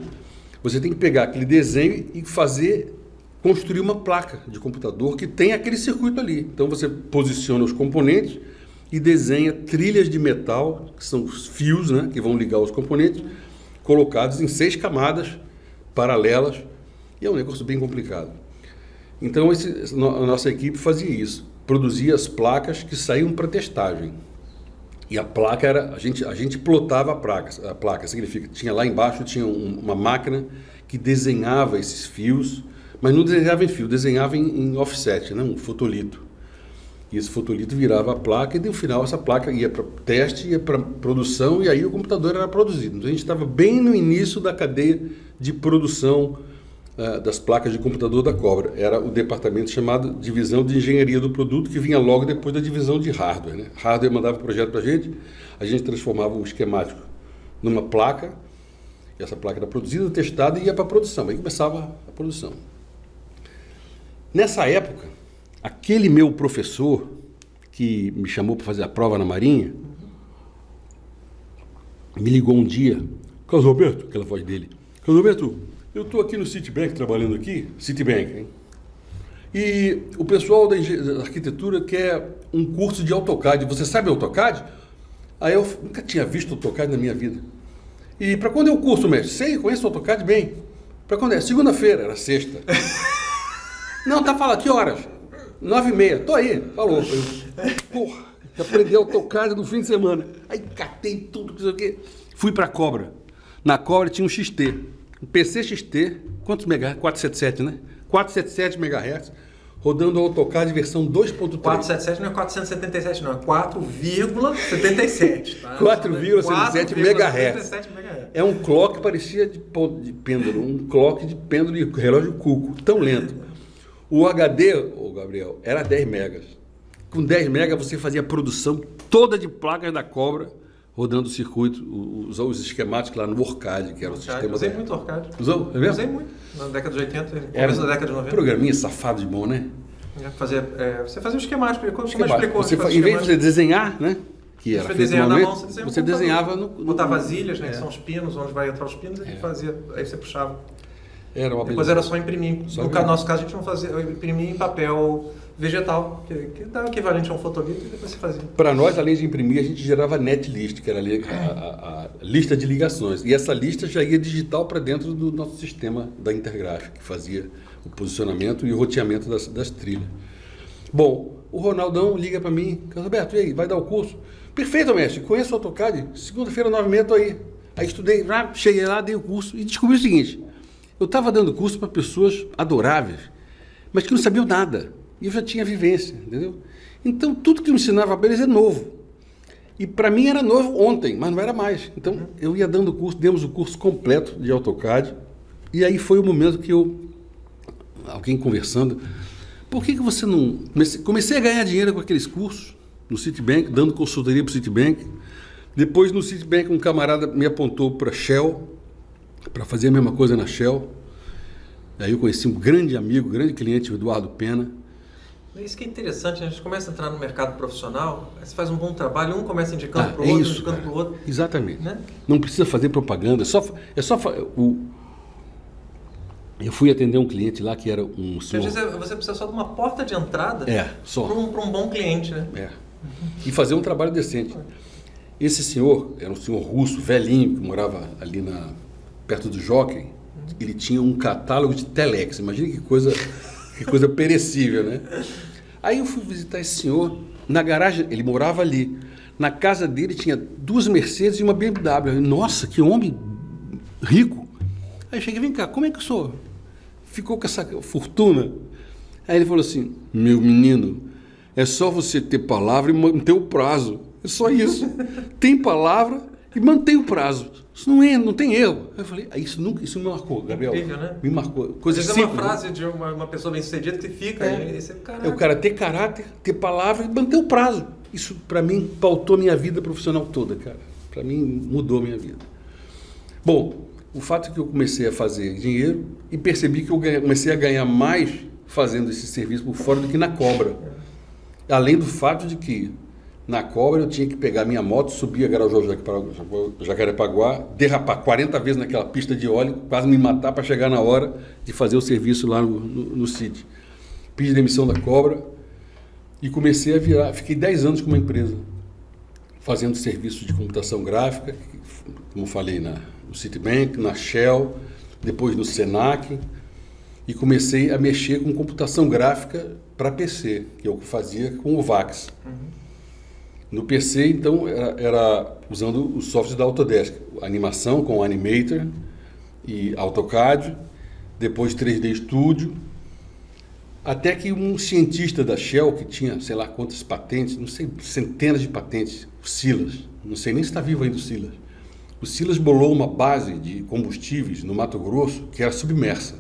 Você tem que pegar aquele desenho e construir uma placa de computador que tem aquele circuito ali. Então você posiciona os componentes e desenha trilhas de metal, que são os fios, né, que vão ligar os componentes, colocados em 6 camadas paralelas, e é um negócio bem complicado. Então a nossa equipe fazia isso, produzia as placas que saíam para testagem. E a placa era, a gente plotava a placa significa que tinha lá embaixo, tinha uma máquina que desenhava esses fios, mas não desenhava em fio, desenhava em offset, né, um fotolito. E esse fotolito virava a placa e no final essa placa ia para teste, ia para produção e aí o computador era produzido. Então a gente estava bem no início da cadeia de produção das placas de computador da Cobra. Era o departamento chamado Divisão de Engenharia do Produto, que vinha logo depois da divisão de hardware, né? Hardware mandava o projeto para a gente transformava o esquemático numa placa, e essa placa era produzida, testada e ia para a produção. Aí começava a produção. Nessa época, aquele meu professor que me chamou para fazer a prova na Marinha, me ligou um dia, Carlos Roberto, aquela voz dele, Carlos Roberto, eu estou aqui no Citibank, trabalhando aqui, Citibank, hein? E o pessoal da arquitetura quer um curso de AutoCAD. Você sabe AutoCAD? Aí eu nunca tinha visto AutoCAD na minha vida. E para quando é o curso, mestre? Sei, conheço o AutoCAD bem. Para quando é? Segunda-feira, era sexta. Não, tá falando, que horas? 9h30. Tô aí, falou. Porra, aprendi AutoCAD no fim de semana. Aí catei tudo, não sei o quê. Fui para a Cobra. Na Cobra tinha um XT. Um PC XT, quantos MHz? 477, né? 477 MHz, rodando o AutoCAD versão 2.3. 477 não é 477, não. É 4,77. Tá? 4,77 MHz. É um clock que parecia de pêndulo. Um clock de pêndulo de relógio cuco. Tão lento. O HD, Gabriel, era 10 megas. Com 10 megas você fazia a produção toda de placas da Cobra, rodando o circuito, os esquemáticos lá no Orcad, que era o sistema... Usei muito Orcad. Usou? É mesmo? Usei muito. Na década de 80, começo da década de 90. Programinha safado de bom, né? Você fazia o esquemático, como explicou. Em vez de você desenhar, né? Que era feito na mão, você desenhava no... Botava as ilhas, né? Que são os pinos, onde vai entrar os pinos, e fazia, aí você puxava. Depois era só imprimir. No nosso caso, a gente não fazia, imprimia em papel vegetal, que dá o equivalente a um fotolito, e depois você fazia. Para nós, além de imprimir, a gente gerava netlist, que era a lista de ligações. E essa lista já ia digital para dentro do nosso sistema da Intergraph, que fazia o posicionamento e o roteamento das trilhas. Bom, o Ronaldão liga para mim, Roberto, e aí, vai dar o curso? Perfeito, mestre, conheço o AutoCAD, segunda-feira, 9h30, estou aí. Aí estudei, cheguei lá, dei o curso e descobri o seguinte, eu estava dando curso para pessoas adoráveis, mas que não sabiam nada. E eu já tinha vivência, entendeu? Então, tudo que eu ensinava para eles é novo. E para mim era novo ontem, mas não era mais. Então, eu ia dando curso, demos o curso completo de AutoCAD. E aí foi o momento que alguém conversando, por que você não... Comecei a ganhar dinheiro com aqueles cursos no Citibank, dando consultoria para o Citibank. Depois, no Citibank, um camarada me apontou para a Shell, para fazer a mesma coisa na Shell. Aí eu conheci um grande amigo, grande cliente, o Eduardo Pena. Isso que é interessante, né? A gente começa a entrar no mercado profissional, você faz um bom trabalho, um começa indicando para o outro, indicando para o outro. Exatamente. Né? Não precisa fazer propaganda, eu fui atender um cliente lá que era um senhor... Às vezes você precisa só de uma porta de entrada só. para um bom cliente, né? E fazer um trabalho decente. Esse senhor era um senhor russo, velhinho, que morava ali perto do Jockey. Ele tinha um catálogo de telex. Imagina que coisa perecível, né? Aí eu fui visitar esse senhor na garagem, ele morava ali. Na casa dele tinha 2 Mercedes e uma BMW. Nossa, que homem rico. Aí eu cheguei, vem cá, como é que o senhor ficou com essa fortuna? Aí ele falou assim, meu menino, é só você ter palavra e manter o prazo. É só isso. Tem palavra e mantém o prazo. Isso não tem erro. Eu falei, isso me marcou, Gabriel. Incrível, né? Me marcou. Coisa simples, uma frase de uma pessoa bem-sucedida que fica. É o cara ter caráter, ter palavra e manter o prazo. Isso, para mim, pautou minha vida profissional toda, cara. Para mim, mudou minha vida. Bom, o fato é que eu comecei a fazer dinheiro e percebi que eu comecei a ganhar mais fazendo esse serviço por fora do que na cobra. Além do fato de que na cobra eu tinha que pegar minha moto, subir a Grajaú Jacarepaguá, derrapar 40 vezes naquela pista de óleo, quase me matar para chegar na hora de fazer o serviço lá no City. Pedi demissão da cobra e comecei a virar. Fiquei 10 anos com uma empresa, fazendo serviço de computação gráfica, como falei, no Citibank, na Shell, depois no Senac, e comecei a mexer com computação gráfica para PC, que eu fazia com o VAX. No PC, então, era usando os softwares da Autodesk, animação com o Animator e AutoCAD, depois 3D Studio, até que um cientista da Shell, que tinha, sei lá quantas patentes, não sei, centenas de patentes, o Silas, não sei nem se está vivo ainda o Silas. O Silas bolou uma base de combustíveis no Mato Grosso que era submersa.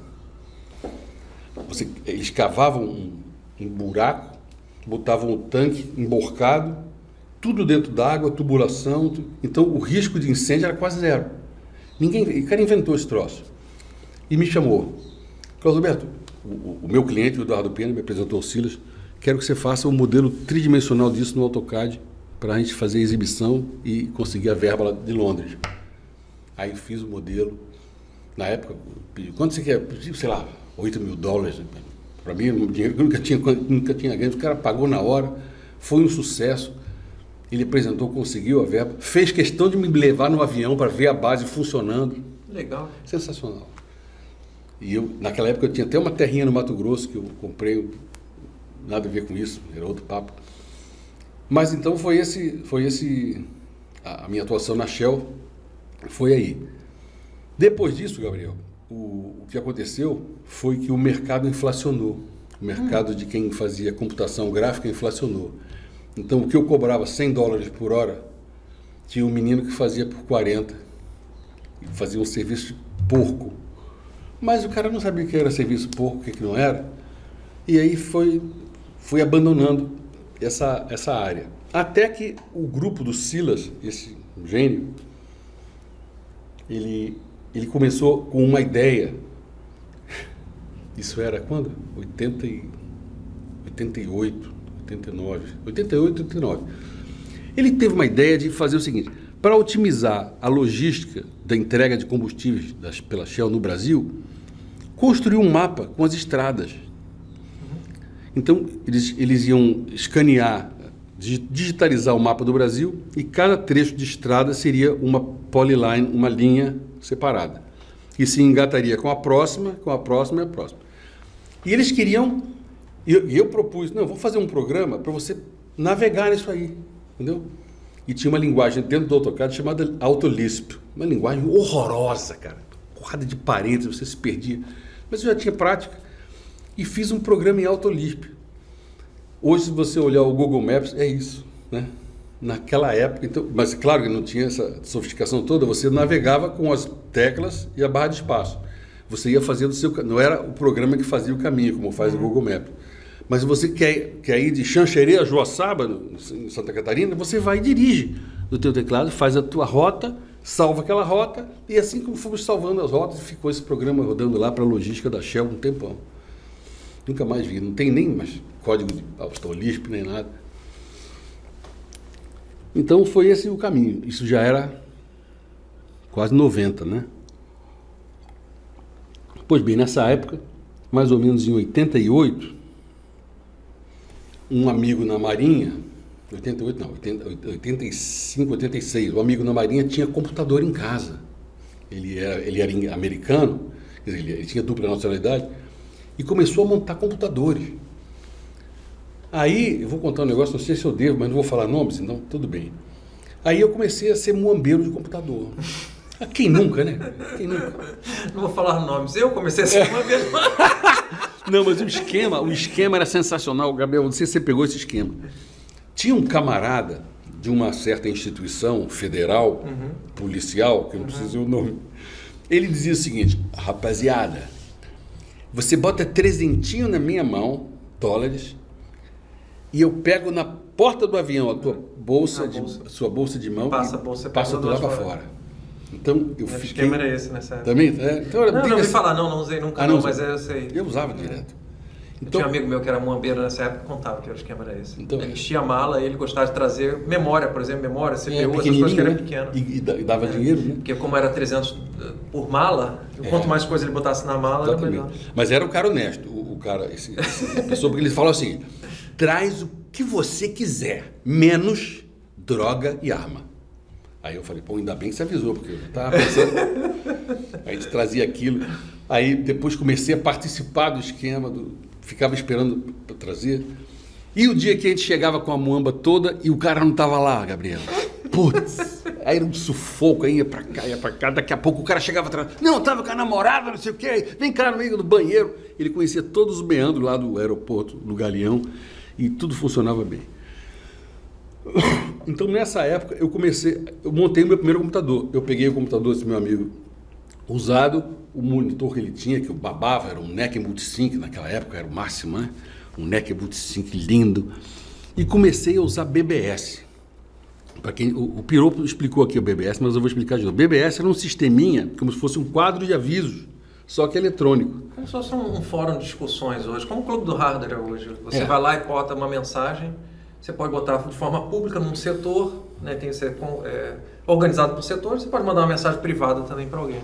Eles cavavam um buraco, botavam o tanque emborcado, tudo dentro d'água, tubulação, então o risco de incêndio era quase zero. O cara inventou esse troço. E me chamou. Carlos Alberto, o meu cliente, o Eduardo Pena, me apresentou o Silas, quero que você faça um modelo tridimensional disso no AutoCAD para a gente fazer a exibição e conseguir a verba lá de Londres. Aí fiz o modelo. Na época, quanto você quer? Sei lá, $8.000. Para mim, um dinheiro que eu nunca tinha ganho. O cara pagou na hora, foi um sucesso. Ele apresentou, conseguiu a verba, fez questão de me levar no avião para ver a base funcionando. Legal. Sensacional. E naquela época, eu tinha até uma terrinha no Mato Grosso que eu comprei, nada a ver com isso, era outro papo. Mas então foi a minha atuação na Shell, foi aí. Depois disso, Gabriel, o que aconteceu foi que o mercado inflacionou. O mercado de quem fazia computação gráfica inflacionou. Então, o que eu cobrava $100 por hora, tinha um menino que fazia por 40, fazia um serviço de porco. Mas o cara não sabia o que era serviço porco, o que não era. E aí fui abandonando essa área. Até que o grupo do Silas, esse gênio, ele começou com uma ideia. Isso era quando? 88, 89. Ele teve uma ideia de fazer o seguinte: para otimizar a logística da entrega de combustíveis pela Shell no Brasil, construiu um mapa com as estradas. Então, eles iam escanear, digitalizar o mapa do Brasil e cada trecho de estrada seria uma polyline, uma linha separada, que se engataria com a próxima e a próxima. E eles queriam, e eu propus, não, vou fazer um programa para você navegar nisso aí, entendeu? E tinha uma linguagem dentro do AutoCAD chamada AutoLisp, uma linguagem horrorosa, cara, porrada de parênteses, você se perdia, mas eu já tinha prática. e fiz um programa em Alto Lisp. Hoje, se você olhar o Google Maps, é isso, né? Naquela época, então, mas claro que não tinha essa sofisticação toda, você navegava com as teclas e a barra de espaço. Você ia fazendo o seu... Não era o programa que fazia o caminho, como faz o Google Maps. Mas você quer ir de Xanxerê a Joaçaba, em Santa Catarina, você vai e dirige no teu teclado, faz a tua rota, salva aquela rota, e assim como fomos salvando as rotas, ficou esse programa rodando lá para a logística da Shell um tempão. Nunca mais vi, não tem nem mais código de Alto Lisp, nem nada. Então foi esse o caminho. Isso já era quase 90, né? Pois bem, nessa época, mais ou menos em 88, um amigo na Marinha, 88 não, 85, 86, um amigo na Marinha tinha computador em casa. Ele era americano, quer dizer, ele tinha dupla nacionalidade, e começou a montar computadores. Aí, eu vou contar um negócio, não sei se eu devo, mas não vou falar nomes, então tudo bem. Aí eu comecei a ser muambeiro de computador. Quem nunca, né? Quem nunca? Não vou falar nomes, eu comecei a ser muambeiro. Não, mas o esquema era sensacional, Gabriel, não sei se você pegou esse esquema. Tinha um camarada de uma certa instituição federal, policial, que eu não preciso dizer o nome, ele dizia o seguinte: rapaziada, você bota $300 na minha mão, dólares, e eu pego na porta do avião a tua sua bolsa de mão passa tu lá para fora. Então eu fiquei... O esquema era esse nessa época. Também? Então, não ouvi falar, não usei nunca, mas eu sei. Eu usava direto. Então, tinha um amigo meu que era muambeiro nessa época, contava que o esquema era esse. Então, ele enchia a mala, ele gostava de trazer memória, por exemplo, CPU, essas coisas que eram pequenas. E dava dinheiro, né? Porque como era 300 por mala, quanto mais coisa ele botasse na mala, exatamente, era melhor. Mas era um cara honesto, o cara, essa pessoa, porque ele falou assim: traz o que você quiser, menos droga e arma. Aí eu falei, pô, ainda bem que você avisou, porque eu já estava pensando. Aí a gente trazia aquilo. Aí depois comecei a participar do esquema, ficava esperando para trazer. E o dia que a gente chegava com a muamba toda e o cara não estava lá, Gabriel. Putz, aí era um sufoco, aí ia para cá, daqui a pouco o cara chegava atrás. Não, eu estava com a namorada, não sei o quê, vem cá no meio do banheiro. Ele conhecia todos os meandros lá do aeroporto, do Galeão, e tudo funcionava bem. Então nessa época eu montei o meu primeiro computador. Eu peguei o computador desse meu amigo usado, o monitor que ele tinha, que eu babava, era um NEC Multisync, naquela época era o máximo, né? Um NEC Multisync lindo, e comecei a usar BBS. Para quem o Piropo explicou aqui o BBS, mas eu vou explicar de novo. BBS era um sisteminha, como se fosse um quadro de avisos, só que eletrônico. Como se fosse um fórum de discussões hoje, como o Clube do Hardware é hoje. Você vai lá e bota uma mensagem. Você pode botar de forma pública num setor, né, tem que ser organizado por setor, você pode mandar uma mensagem privada também para alguém.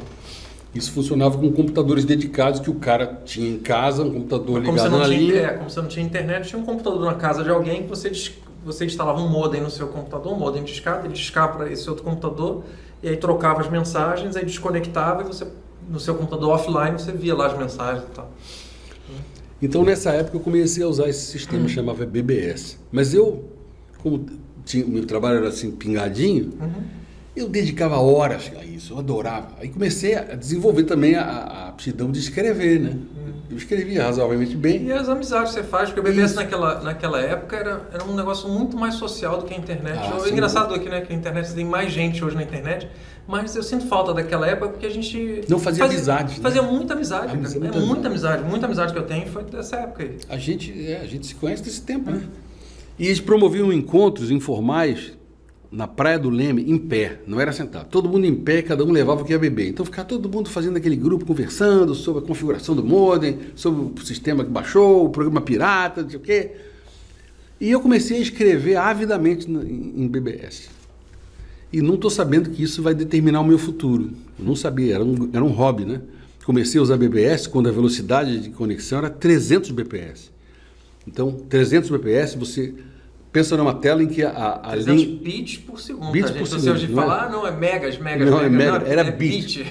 Isso funcionava com computadores dedicados que o cara tinha em casa, um computador ligado na linha. Como você não tinha internet, tinha um computador na casa de alguém que você instalava um modem no seu computador, um modem de escada, ele discava para esse outro computador, e aí trocava as mensagens, aí desconectava, e você, no seu computador offline, você via lá as mensagens e tal. Então, nessa época, eu comecei a usar esse sistema, chamava BBS. Mas eu, como meu trabalho era assim, pingadinho, eu dedicava horas a isso, eu adorava. Aí comecei a desenvolver também a aptidão de escrever, né? Eu escrevia razoavelmente bem. E as amizades que você faz, porque o BBS naquela época era um negócio muito mais social do que a internet. É engraçado aqui, né, que a internet tem mais gente hoje na internet, mas eu sinto falta daquela época porque a gente... Não fazia amizade. Fazia muita amizade. Muita amizade que eu tenho foi dessa época aí. A gente se conhece desse tempo, né? E eles promoviam encontros informais na Praia do Leme, em pé, não era sentado. Todo mundo em pé, cada um levava o que ia beber. Então ficava todo mundo fazendo aquele grupo, conversando sobre a configuração do modem, sobre o sistema que baixou, o programa pirata, não sei o quê. E eu comecei a escrever avidamente em BBS. E não estou sabendo que isso vai determinar o meu futuro. Eu não sabia, era um hobby, né? Comecei a usar BBS quando a velocidade de conexão era 300 bps. Então, 300 bps, você pensa numa tela em que a 300 bits por segundo. Bits por segundo. Você falar, não é megas. Não, é mega, era bit.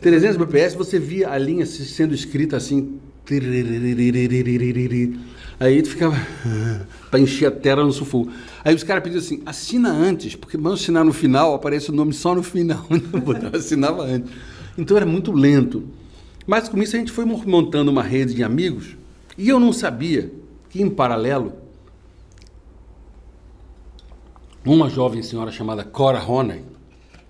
300 bps, você via a linha sendo escrita assim. Aí tu ficava para encher a tela no sufoco. Aí os caras pediam assim, assina antes, porque vamos assinar no final, aparece o nome só no final. Eu assinava antes. Então era muito lento. Mas com isso a gente foi montando uma rede de amigos e eu não sabia que, em paralelo, uma jovem senhora chamada Cora Honey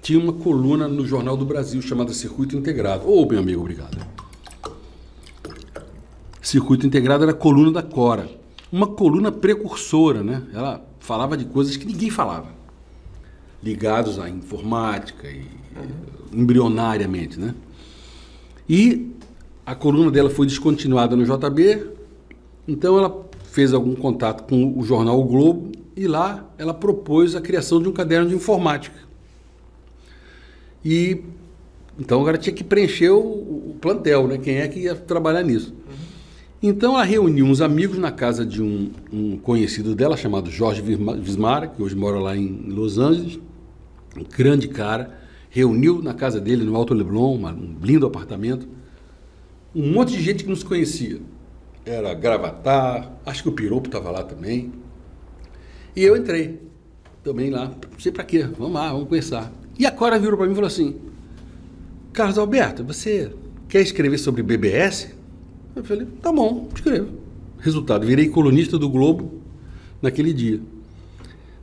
tinha uma coluna no Jornal do Brasil chamada Circuito Integrado. Ô, meu amigo, obrigado. Circuito Integrado era a coluna da Cora. Uma coluna precursora, né? Ela falava de coisas que ninguém falava, ligados à informática e embrionariamente, né? E a coluna dela foi descontinuada no JB, então ela fez algum contato com o jornal O Globo e lá ela propôs a criação de um caderno de informática. E então agora tinha que preencher o plantel, né? Quem é que ia trabalhar nisso? Então ela reuniu uns amigos na casa de um conhecido dela chamado Jorge Wismar, que hoje mora lá em Los Angeles, um grande cara. Reuniu na casa dele, no Alto Leblon, um lindo apartamento, um monte de gente que nos conhecia. Era Gravatar, acho que o Piropo estava lá também. E eu entrei também lá, não sei para quê, vamos lá, vamos conversar. E a Cora virou para mim e falou assim: Carlos Alberto, você quer escrever sobre BBS? Eu falei, tá bom, escrevo. Resultado, virei colunista do Globo naquele dia.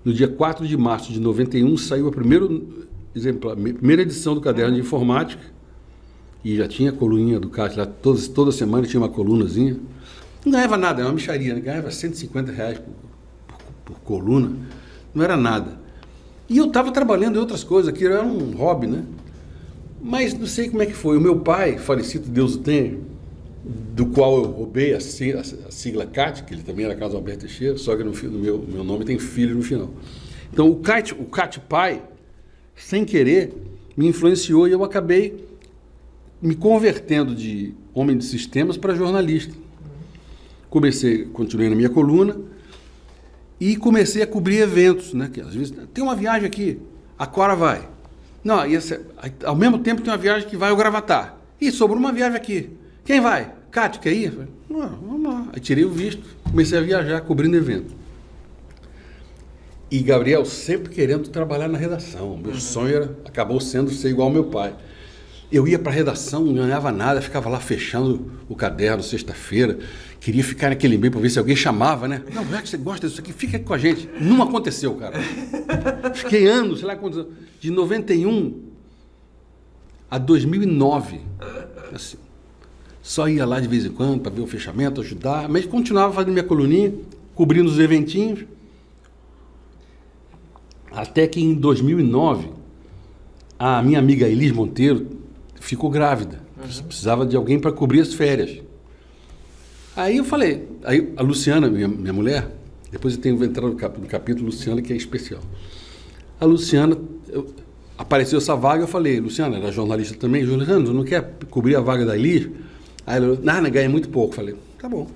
No dia 4 de março de 91, saiu a primeira edição do Caderno de Informática, e já tinha a coluninha do CAT lá, toda semana tinha uma colunazinha. Não ganhava nada, era uma mixaria, né? Ganhava R$150 por coluna, não era nada. E eu estava trabalhando em outras coisas, aquilo era um hobby, né? Mas não sei como é que foi. O meu pai, falecido, Deus o tenha, do qual eu roubei a sigla CAT, que ele também era Carlos Alberto Teixeira, só que no meu nome tem filho no final. Então o CAT pai, sem querer, me influenciou e eu acabei me convertendo de homem de sistemas para jornalista. Continuei na minha coluna e comecei a cobrir eventos, né? Que às vezes tem uma viagem aqui, a Cora vai. Não, ao mesmo tempo tem uma viagem que vai ao Gravatar. E sobrou uma viagem aqui. Quem vai? Cátia, quer ir? Falei, vamos lá. Aí tirei o visto, comecei a viajar cobrindo evento. E Gabriel sempre querendo trabalhar na redação. Meu sonho acabou sendo ser igual ao meu pai. Eu ia para a redação, não ganhava nada, ficava lá fechando o caderno sexta-feira, queria ficar naquele meio para ver se alguém chamava, né? Não, já que você gosta disso aqui, fica aqui com a gente. Não aconteceu, cara. Fiquei anos, sei lá quantos anos, de 91 a 2009, assim. Só ia lá de vez em quando para ver o fechamento, ajudar, mas continuava fazendo minha coluninha, cobrindo os eventinhos. Até que em 2009, a minha amiga Elis Monteiro ficou grávida. Precisava de alguém para cobrir as férias. Aí eu falei, aí a Luciana, minha mulher, depois eu tenho que entrar no capítulo Luciana, que é especial. A Luciana, apareceu essa vaga, eu falei, Luciana, era jornalista também, Luciana, não quer cobrir a vaga da Elis? Aí ela falou, ganha muito pouco. Falei, tá bom.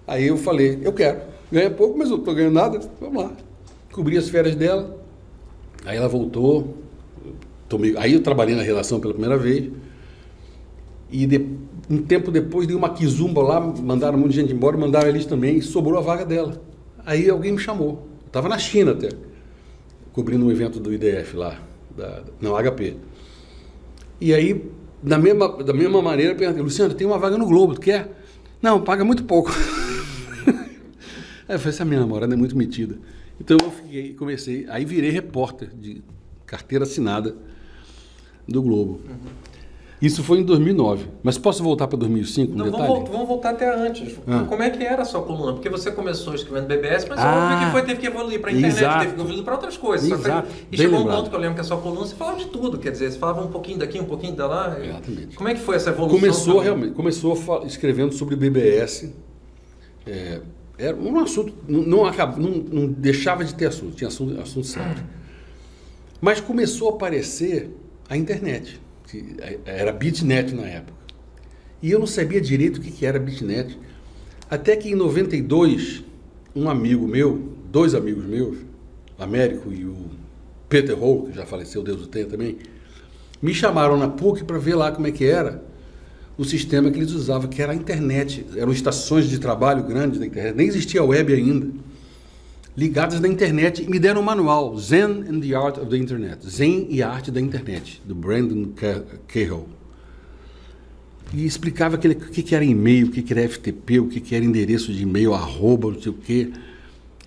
Aí eu falei, eu quero. Ganha pouco, mas eu não estou ganhando nada, vamos lá. Cobri as férias dela, aí ela voltou, aí eu trabalhei na redação pela primeira vez, e um tempo depois dei uma quizumba lá, mandaram um monte de gente embora, mandaram eles também, e sobrou a vaga dela. Aí alguém me chamou, eu estava na China até, cobrindo um evento do IDF lá, não, HP. E aí, da mesma maneira, eu perguntei, Luciano, tem uma vaga no Globo, tu quer? Não, paga muito pouco. Aí eu falei, essa minha namorada é muito metida. Então eu comecei, aí virei repórter de carteira assinada do Globo. Isso foi em 2009. Mas posso voltar para 2005? Não, vamos voltar até antes. Como é que era a sua coluna? Porque você começou escrevendo BBS, mas óbvio que teve que evoluir para a internet, teve que evoluir para outras coisas. E chegou um ponto que eu lembro que a sua coluna, você falava de tudo, quer dizer, você falava um pouquinho daqui, um pouquinho da lá. Exatamente. Como é que foi essa evolução? Começou escrevendo sobre BBS. Era um assunto, não deixava de ter assunto, tinha assunto certo. Mas começou a aparecer a internet, que era Bitnet na época. E eu não sabia direito o que era Bitnet. Até que em 92, um amigo meu, dois amigos meus, o Américo e o Peter Hall, que já faleceu, Deus o tenha também, me chamaram na PUC para ver lá como é que era o sistema que eles usavam, que era a internet. Eram estações de trabalho grandes da internet, nem existia web ainda, ligadas na internet, e me deram um manual, Zen and the Art of the Internet, Zen e a Arte da Internet, do Brandon Cahill. e explicava o que era e-mail, o que era FTP, o que era endereço de e-mail, arroba, não sei o quê.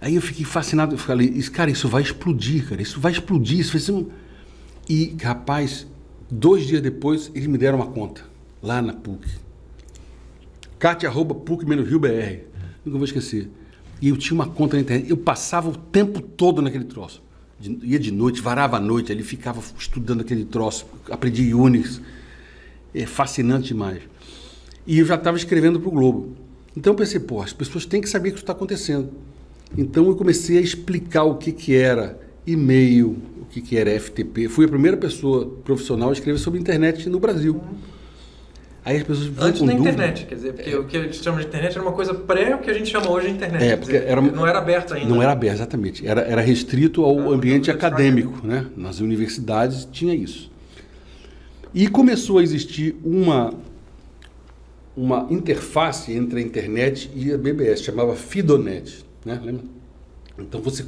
Aí eu fiquei fascinado, eu falei, cara, isso vai explodir, cara, isso vai explodir, isso vai ser um... E, rapaz, 2 dias depois, eles me deram uma conta, lá na PUC. cat@puc-rio.br, nunca vou esquecer. E eu tinha uma conta na internet, eu passava o tempo todo naquele troço. Ia de noite, varava a noite, ali ficava estudando aquele troço, aprendi Unix, é fascinante demais. E eu já estava escrevendo para o Globo. Então eu pensei, pô, as pessoas têm que saber o que está acontecendo. Então eu comecei a explicar o que era e-mail, o que era FTP. Fui a primeira pessoa profissional a escrever sobre internet no Brasil. Aí as pessoas antes com da dúvida. internet, quer dizer, porque o que eles chamam de internet era uma coisa pré o que a gente chama hoje de internet. Porque dizer, não era aberto ainda. Não era aberto, exatamente. Era restrito ao ambiente acadêmico, né? Nas universidades tinha isso. E começou a existir uma interface entre a internet e a BBS, chamava Fidonet, né? Lembra? Então você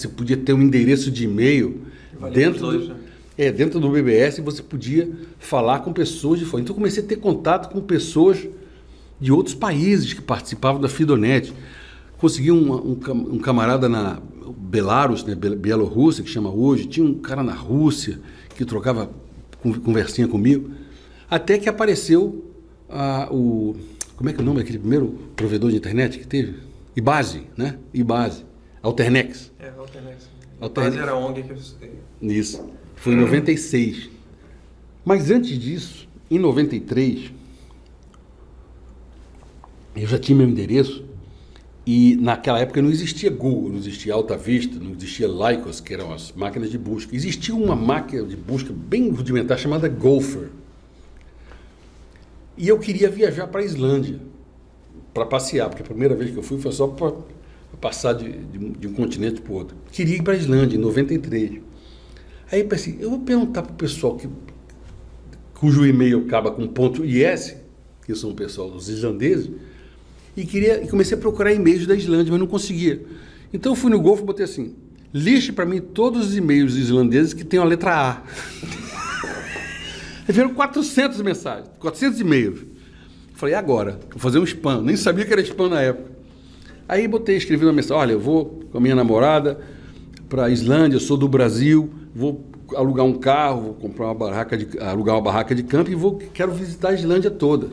podia ter um endereço de e-mail dentro do BBS, e você podia falar com pessoas de fora. Então eu comecei a ter contato com pessoas de outros países que participavam da Fidonet. Consegui um camarada na Belarus, né, Bielorrússia, que chama hoje. Tinha um cara na Rússia que trocava conversinha comigo. Até que apareceu como é que é o nome daquele primeiro provedor de internet que teve? Ibase, né? Ibase. Alternex. Alternex. Alternex. Ibase era a ONG que eu estudei. Isso. Foi em 96. Mas antes disso, em 93, eu já tinha meu endereço e naquela época não existia Google, não existia Alta Vista, não existia Lycos, que eram as máquinas de busca. Existia uma máquina de busca bem rudimentar chamada Gopher. E eu queria viajar para a Islândia, para passear, porque a primeira vez que eu fui foi só para passar de um continente para o outro. Queria ir para a Islândia, em 93. Aí pensei, eu vou perguntar para o pessoal cujo e-mail acaba com .is, que são o pessoal dos islandeses, e comecei a procurar e-mails da Islândia, mas não conseguia. Então eu fui no Golfo e botei assim, liste para mim todos os e-mails islandeses que tenham a letra A. Aí vieram 400 mensagens, 400 e-mails. Falei, agora? Vou fazer um spam. Nem sabia que era spam na época. Aí escrevi uma mensagem, olha, eu vou com a minha namorada para a Islândia, eu sou do Brasil, vou alugar um carro, vou comprar alugar uma barraca de campo e quero visitar a Islândia toda.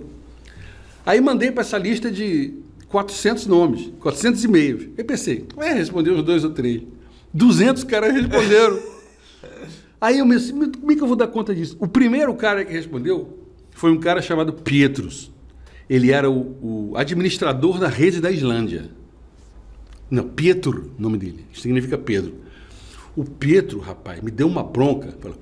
Aí mandei para essa lista de 400 nomes, 400 e-mails. Eu pensei, respondeu uns 2 ou 3. 200 caras responderam. Aí eu pensei, como é que eu vou dar conta disso? O primeiro cara que respondeu foi um cara chamado Pietrus. Ele era o administrador da rede da Islândia. Não, Pietro, o nome dele, significa Pedro. O Pietro, rapaz, me deu uma bronca. Falou,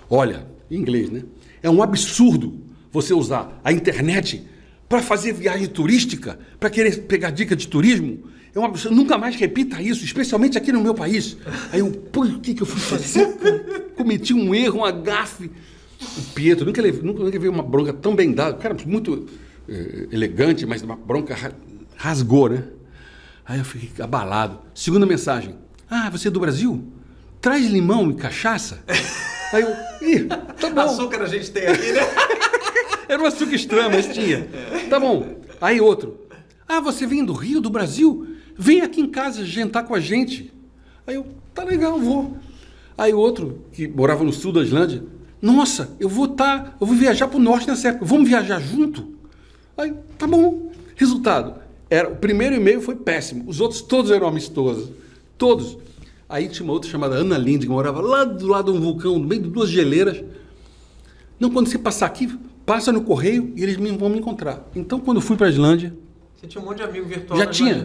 olha, em inglês, né? É um absurdo você usar a internet para fazer viagem turística, para querer pegar dica de turismo. É um absurdo. Nunca mais repita isso, especialmente aqui no meu país. Aí eu, pô, o que eu fui fazer? Cometi um erro, um gafe. O Pietro, nunca levei uma bronca tão bem dada. Cara, muito elegante, mas uma bronca rasgou, né? Aí eu fiquei abalado. Segunda mensagem. Ah, você é do Brasil? Traz limão e cachaça? Aí eu, tá bom. Açúcar a gente tem aqui, né? Era um açúcar estranho, mas tinha. Tá bom. Aí outro. Ah, você vem do Rio, do Brasil? Vem aqui em casa jantar com a gente. Aí eu, tá legal, vou. Aí outro, que morava no sul da Islândia. Nossa, eu vou viajar pro norte nessa época. Vamos viajar junto? Aí, tá bom. Resultado. O primeiro e-mail foi péssimo. Os outros todos eram amistosos. Todos. Aí tinha uma outra chamada Ana Lind, que morava lá do lado de um vulcão, no meio de 2 geleiras. Não, quando você passar aqui, passa no correio e eles vão me encontrar. Então, quando eu fui para a Islândia... Você tinha um monte de amigo virtual.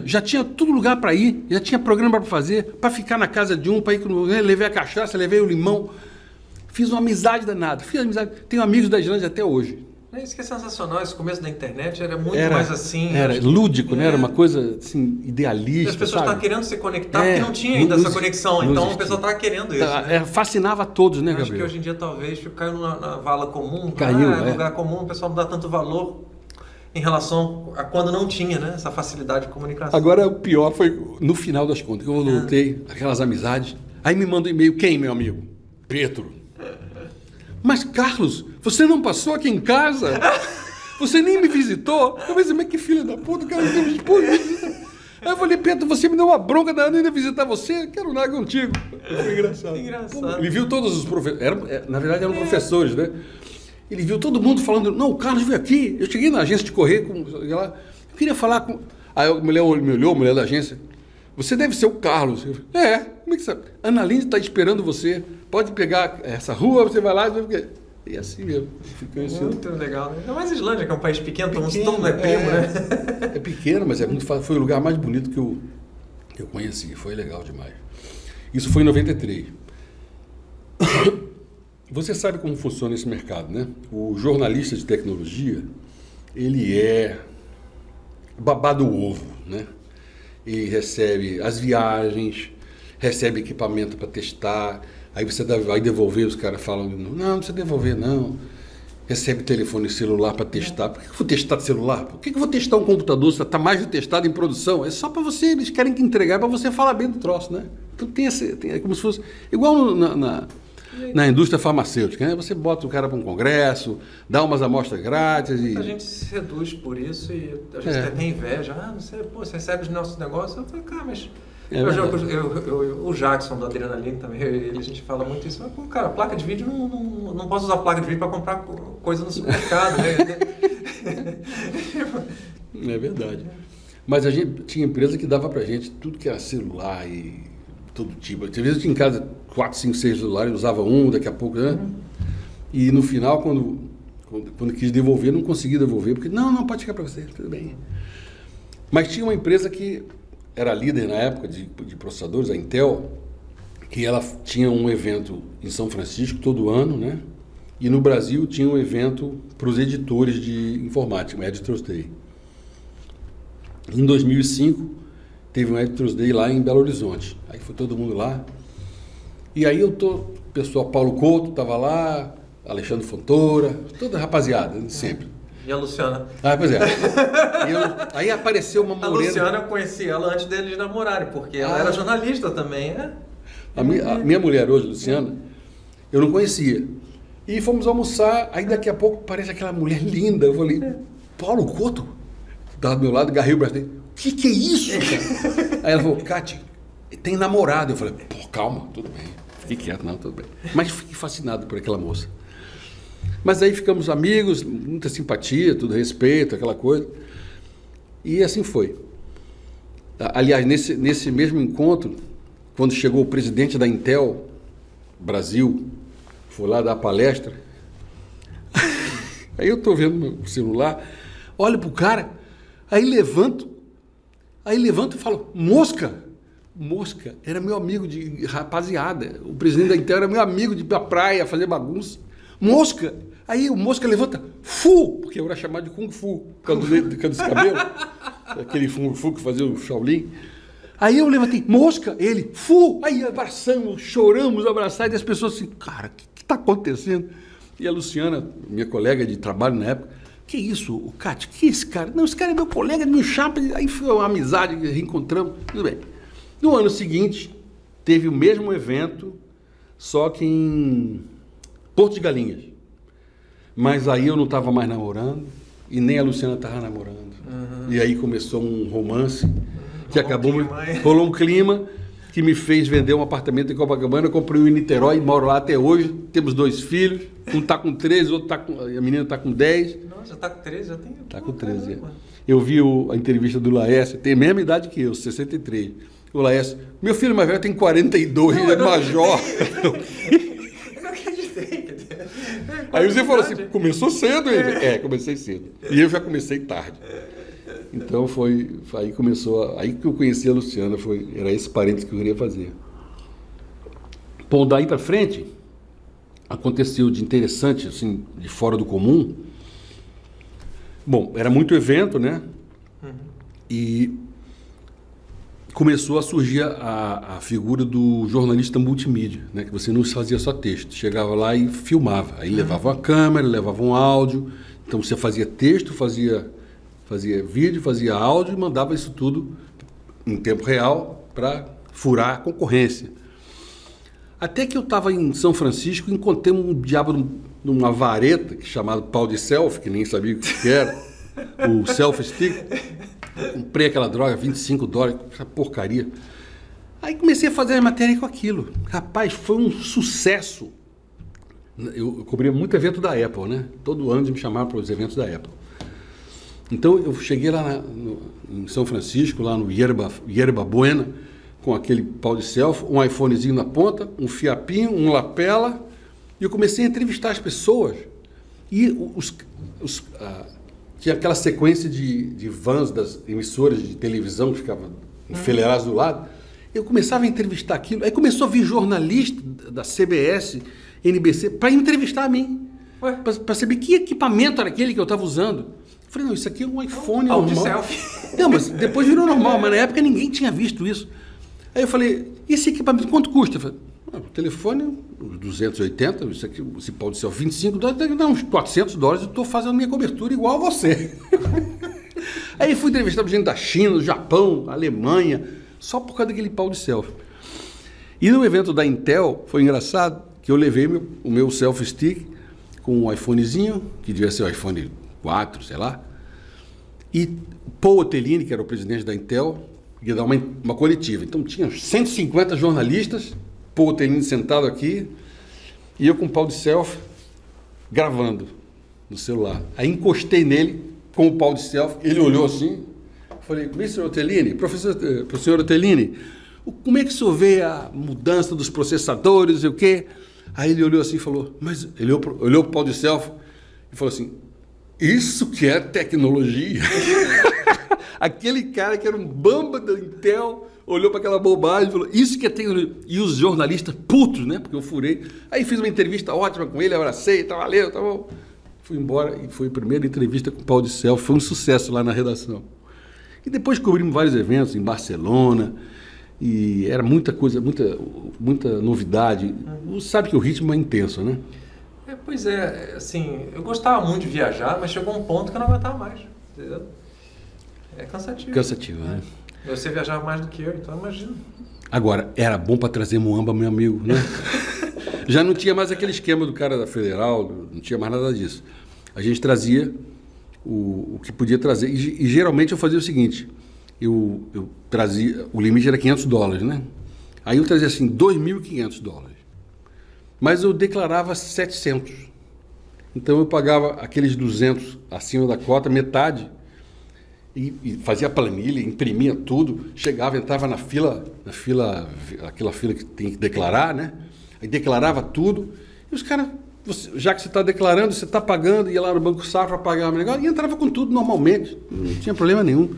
Já tinha todo lugar para ir, já tinha programa para fazer, para ficar na casa de um, para ir... Levei a cachaça, levei o limão. Fiz uma amizade danada. Tenho amigos da Islândia até hoje. Isso que é sensacional, esse começo da internet era muito mais assim... Era lúdico, né? Era uma coisa assim, idealista. As pessoas estavam querendo se conectar porque não tinha ainda essa conexão, então o pessoal estava querendo isso. Né? Fascinava a todos, né, Gabriel? Acho que hoje em dia talvez caiu na vala comum, lugar comum, o pessoal não dá tanto valor em relação a quando não tinha, né? Essa facilidade de comunicação. Agora o pior foi no final das contas, que eu voltei, aquelas amizades, aí me manda um e-mail, quem, meu amigo? Pedro. Mas, Carlos, você não passou aqui em casa? Você nem me visitou? Eu pensei, mas que filho da puta, o cara não me visita. Aí eu falei, Pedro, você me deu uma bronca da Ana visitar você, eu quero nada contigo. Foi engraçado. Engraçado. Ele viu todos os professores, na verdade eram professores, né? Ele viu todo mundo falando, não, o Carlos veio aqui, eu cheguei na agência de correio, eu queria falar com... Aí a mulher me olhou, a mulher da agência, você deve ser o Carlos. Eu falei, como é que sabe? Ana Linde está esperando você, pode pegar essa rua, você vai lá e vai... E assim mesmo. Muito legal, né? Ainda mais a Islândia, que é um país pequeno, todo mundo é primo, né? É pequeno, mas foi o lugar mais bonito que eu conheci. Foi legal demais. Isso foi em 93. Você sabe como funciona esse mercado, né? O jornalista de tecnologia, ele é babado ovo, né? Ele recebe as viagens, recebe equipamento para testar. Aí você vai devolver, os caras falam, não precisa devolver, não. Recebe telefone celular para testar. Por que eu vou testar celular? Por que eu vou testar um computador se está mais testado em produção? É só para você, eles querem que entregar para você falar bem do troço, né? Então é como se fosse... Igual na indústria farmacêutica, né? Você bota o cara para um congresso, dá umas amostras grátis e... A gente se seduz por isso e a gente até tem inveja. Você recebe os nossos negócios. Eu falei, cara, mas... o Jackson do Adrenaline também, a gente fala muito isso. Mas, cara, placa de vídeo, não posso usar placa de vídeo para comprar coisa no supermercado, né? É verdade. Mas a gente tinha empresa que dava pra gente tudo que era celular e todo tipo. Às vezes eu tinha em casa 4, 5, 6 celulares, usava um, daqui a pouco, né? E no final, quando quis devolver, não consegui devolver, porque não pode ficar para você, tudo bem. Mas tinha uma empresa que era líder na época de processadores, a Intel, que ela tinha um evento em São Francisco todo ano, né? E no Brasil tinha um evento para os editores de informática, o Editors Day. Em 2005, teve um Editors Day lá em Belo Horizonte. Aí foi todo mundo lá. E aí o pessoal, Paulo Couto estava lá, Alexandre Fontoura, toda a rapaziada, sempre. E a Luciana? Pois é. Aí apareceu uma morena... A Luciana, eu conheci ela antes deles namorarem, porque ela era jornalista também, né? A minha mulher hoje, Luciana, eu não conhecia. E fomos almoçar, aí daqui a pouco aparece aquela mulher linda. Eu falei, Paulo Couto? Estava do meu lado, agarrei o braço dele. O que é isso, cara? Aí ela falou, Cátia, tem namorado. Eu falei, calma, tudo bem. Fiquei quieto, não, tudo bem. Mas fiquei fascinado por aquela moça. Mas aí ficamos amigos, muita simpatia, tudo respeito, aquela coisa. E assim foi. Aliás, nesse mesmo encontro, quando chegou o presidente da Intel Brasil, foi lá dar palestra, aí eu estou vendo meu celular, olho pro cara, aí levanto e falo, mosca! Mosca, era meu amigo de rapaziada. O presidente da Intel era meu amigo de ir pra praia, fazer bagunça. Mosca! Aí o Mosca levanta, Fu! Porque eu era chamado de Kung Fu, por causa dos cabelos. Aquele Kung Fu que fazia o Shaolin. Aí eu levantei, Mosca! Ele, Fu! Aí abraçamos, choramos, abraçados, e as pessoas assim, cara, o que está acontecendo? E a Luciana, minha colega de trabalho na época, que isso, o Cátia, que é esse cara? Não, esse cara é meu colega, meu chapa. Aí foi uma amizade, reencontramos, tudo bem. No ano seguinte, teve o mesmo evento, só que em Porto de Galinhas. Mas aí eu não estava mais namorando e nem a Luciana estava namorando. E aí começou um romance que rolou um clima que me fez vender um apartamento em Copacabana. Eu comprei um em Niterói, moro lá até hoje. Temos 2 filhos, um está com 13, outro a menina está com 10. Nossa, já está com 13? Já tem... Está com 13, é. Eu vi a entrevista do Laércio, tem a mesma idade que eu, 63. O Laércio, meu filho mais velho tem 42, ele é major. Eu não acreditei. Aí você falou assim, começou cedo? Comecei cedo. E eu já comecei tarde. Então aí começou, aí que eu conheci a Luciana, era esse parênteses que eu queria fazer. Bom, daí para frente, aconteceu de interessante, assim, de fora do comum. Bom, era muito evento, né? E começou a surgir a figura do jornalista multimídia, né? Que você não fazia só texto, chegava lá e filmava. Aí levava uma câmera, levava um áudio. Então você fazia texto, fazia vídeo, fazia áudio e mandava isso tudo em tempo real para furar a concorrência. Até que eu estava em São Francisco e encontrei um diabo numa vareta chamado pau de selfie, que nem sabia o que era, o selfie stick. Comprei aquela droga, $25, essa porcaria. Aí comecei a fazer a matéria com aquilo. Rapaz, foi um sucesso. Eu cobria muito evento da Apple, né? Todo ano eles me chamavam para os eventos da Apple. Então eu cheguei lá em São Francisco, lá no Yerba Buena, com aquele pau de selfie, um iPhonezinho na ponta, um fiapinho, um lapela, e eu comecei a entrevistar as pessoas. E tinha aquela sequência de vans das emissoras de televisão que ficavam enfileiradas do lado. Eu começava a entrevistar aquilo, aí começou a vir jornalista da CBS, NBC, para entrevistar a mim, para saber que equipamento era aquele que eu estava usando. Eu falei, não, isso aqui é um iPhone normal. De selfie. Não, mas depois virou normal, mas na época ninguém tinha visto isso. Aí eu falei, esse equipamento quanto custa? Eu falei, o telefone, uns 280, isso aqui, esse pau de selfie, $25, deve dar uns $400, eu estou fazendo minha cobertura igual a você. Aí fui entrevistar gente da China, do Japão, Alemanha, só por causa daquele pau de selfie. E no evento da Intel, foi engraçado, que eu levei o meu selfie stick com um iPhonezinho, que devia ser o iPhone 4, sei lá, e Paul Otellini, que era o presidente da Intel, ia dar uma coletiva. Então tinha 150 jornalistas, Paul Otellini sentado aqui, e eu com um pau de selfie, gravando no celular. Aí encostei nele com o pau de selfie, ele olhou assim, falei, Mr. Otellini, professor Otellini, como é que o senhor vê a mudança dos processadores e o quê? Aí ele olhou assim e falou, mas ele olhou para o pau de selfie e falou assim, isso que é tecnologia. Aquele cara que era um bamba da Intel olhou para aquela bobagem e falou, isso que é tecnologia. E os jornalistas putos, né? Porque eu furei. Aí fiz uma entrevista ótima com ele, abracei, tá valeu, tá bom. Fui embora e foi a primeira entrevista com o pau de selfie. Foi um sucesso lá na redação. E depois cobrimos vários eventos em Barcelona. E era muita coisa, muita novidade. Sabe que o ritmo é intenso, né? Pois é, assim, eu gostava muito de viajar, mas chegou um ponto que eu não aguentava mais, entendeu? É cansativo. Cansativo, né? Você viajava mais do que eu, então imagina. Agora, era bom para trazer muamba, meu amigo, né? Já não tinha mais aquele esquema do cara da Federal, não tinha mais nada disso. A gente trazia o que podia trazer. E geralmente eu fazia o seguinte, eu trazia, o limite era $500, né? Aí eu trazia assim, $2.500. Mas eu declarava 700. Então eu pagava aqueles 200 acima da cota, metade, e fazia a planilha, imprimia tudo, chegava, entrava na fila, aquela fila que tem que declarar, né? Aí declarava tudo, e os caras, já que você está declarando, você está pagando, ia lá no Banco Safra pagar o negócio, e entrava com tudo normalmente, não tinha problema nenhum.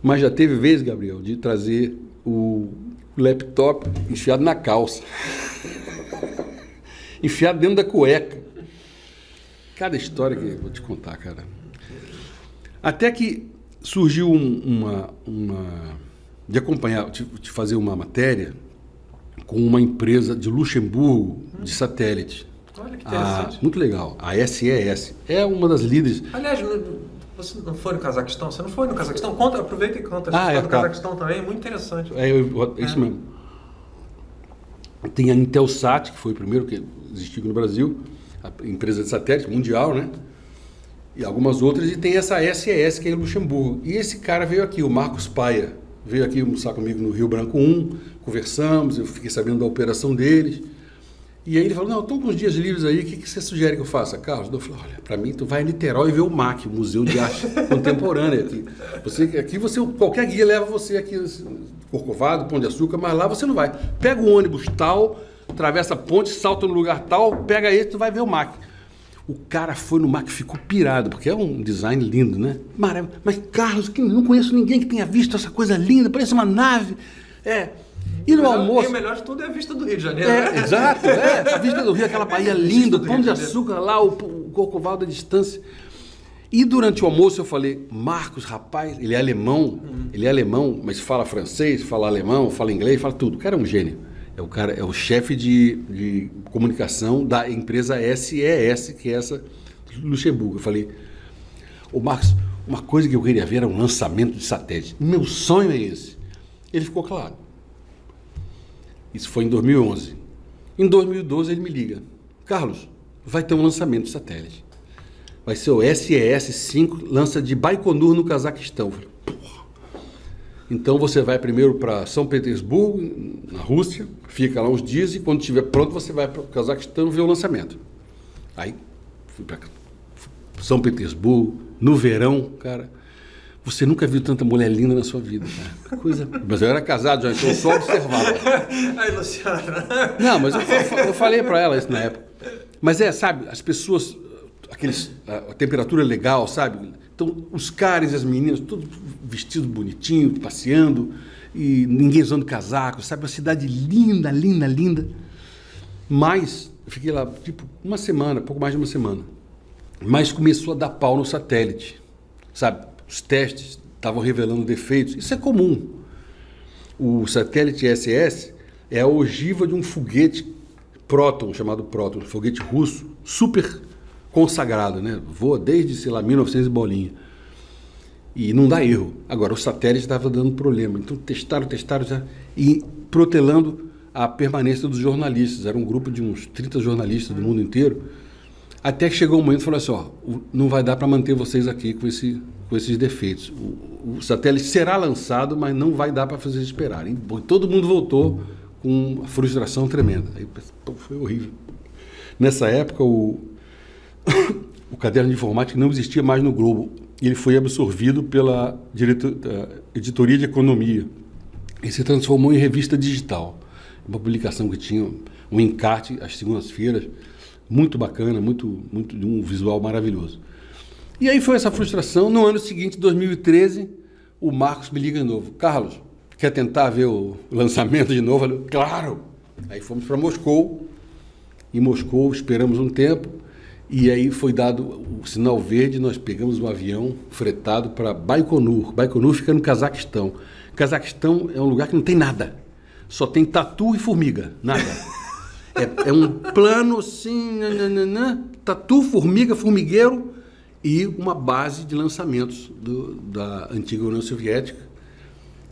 Mas já teve vez, Gabriel, de trazer o laptop enfiado na calça. Enfiado dentro da cueca. Cada história que eu vou te contar, cara. Até que surgiu de acompanhar, de fazer uma matéria com uma empresa de Luxemburgo de satélite. Olha que interessante. Muito legal. A SES. É uma das líderes. Aliás, você não foi no Cazaquistão? Você não foi no Cazaquistão? Aproveita e conta. A história do Cazaquistão também, é muito interessante. É isso mesmo. Tem a Intelsat, que foi o primeiro que existiu no Brasil, a empresa de satélite mundial, né? E algumas outras, e tem essa SES, que é em Luxemburgo. E esse cara veio aqui, o Marcos Paia, veio aqui almoçar comigo no Rio Branco 1, conversamos, eu fiquei sabendo da operação deles. E aí ele falou, não, estou com uns dias livres aí, o que você sugere que eu faça, Carlos? Eu falei, olha, para mim, tu vai a Niterói ver o MAC, o Museu de Arte Contemporânea. Qualquer guia leva você aqui, Corcovado, Pão de Açúcar, mas lá você não vai. Pega o ônibus tal, atravessa a ponte, salta no lugar tal, pega esse, tu vai ver o MAC. O cara foi no MAC, ficou pirado, porque é um design lindo, né? Maravilha. Mas, Carlos, não conheço ninguém que tenha visto essa coisa linda, parece uma nave. E no almoço... E o melhor de tudo é a vista do Rio de Janeiro. Exato, a vista do Rio, aquela Bahia linda, o Pão de Açúcar lá, o Corcovado à distância. E durante o almoço eu falei, Marcos, rapaz, ele é alemão, mas fala francês, fala alemão, fala inglês, fala tudo. O cara é um gênio. É o chefe de comunicação da empresa SES, que é essa de Luxemburgo. Eu falei, Marcos, uma coisa que eu queria ver era um lançamento de satélite. Meu sonho é esse. Ele ficou claro. Isso foi em 2011. Em 2012 ele me liga: Carlos, vai ter um lançamento de satélite. Vai ser o SES-5, lança de Baikonur no Cazaquistão. Eu falei, porra. Então você vai primeiro para São Petersburgo, na Rússia, fica lá uns dias e quando estiver pronto você vai para o Cazaquistão ver o lançamento. Aí fui para São Petersburgo, no verão, cara. Você nunca viu tanta mulher linda na sua vida, cara. Coisa... Mas eu era casado já, então eu só observava. Aí, Luciano. Não, mas eu falei para ela isso na época. Mas sabe, as pessoas, a temperatura legal, sabe? Então, os caras e as meninas, todos vestidos bonitinho, passeando, e ninguém usando casaco, sabe? Uma cidade linda, linda, linda. Mas, eu fiquei lá, tipo, uma semana, pouco mais de uma semana. Mas começou a dar pau no satélite, sabe? Os testes estavam revelando defeitos. Isso é comum. O satélite SES é a ogiva de um foguete Proton, chamado Proton, um foguete russo, super consagrado, né? Voa desde, sei lá, 1900 e bolinha. E não dá erro. Agora, o satélite estava dando problema. Então, testaram, já, e protelando a permanência dos jornalistas. Era um grupo de uns 30 jornalistas do mundo inteiro. Até que chegou um momento e falou assim, ó, não vai dar para manter vocês aqui com esses defeitos. O satélite será lançado, mas não vai dar para fazer eles esperarem. E todo mundo voltou com uma frustração tremenda. Aí, foi horrível. Nessa época, o caderno de informática não existia mais no Globo. Ele foi absorvido pela editoria de economia e se transformou em revista digital. Uma publicação que tinha um encarte às segundas-feiras, muito bacana, de um visual maravilhoso. E aí foi essa frustração. No ano seguinte, 2013, o Marcos me liga de novo. Carlos, quer tentar ver o lançamento de novo? Eu falei, claro! Aí fomos para Moscou. Em Moscou, esperamos um tempo. E aí foi dado o sinal verde, nós pegamos um avião fretado para Baikonur. Baikonur fica no Cazaquistão. Cazaquistão é um lugar que não tem nada. Só tem tatu e formiga, nada. É um plano assim, tatu, formiga, formigueiro e uma base de lançamentos da antiga União Soviética.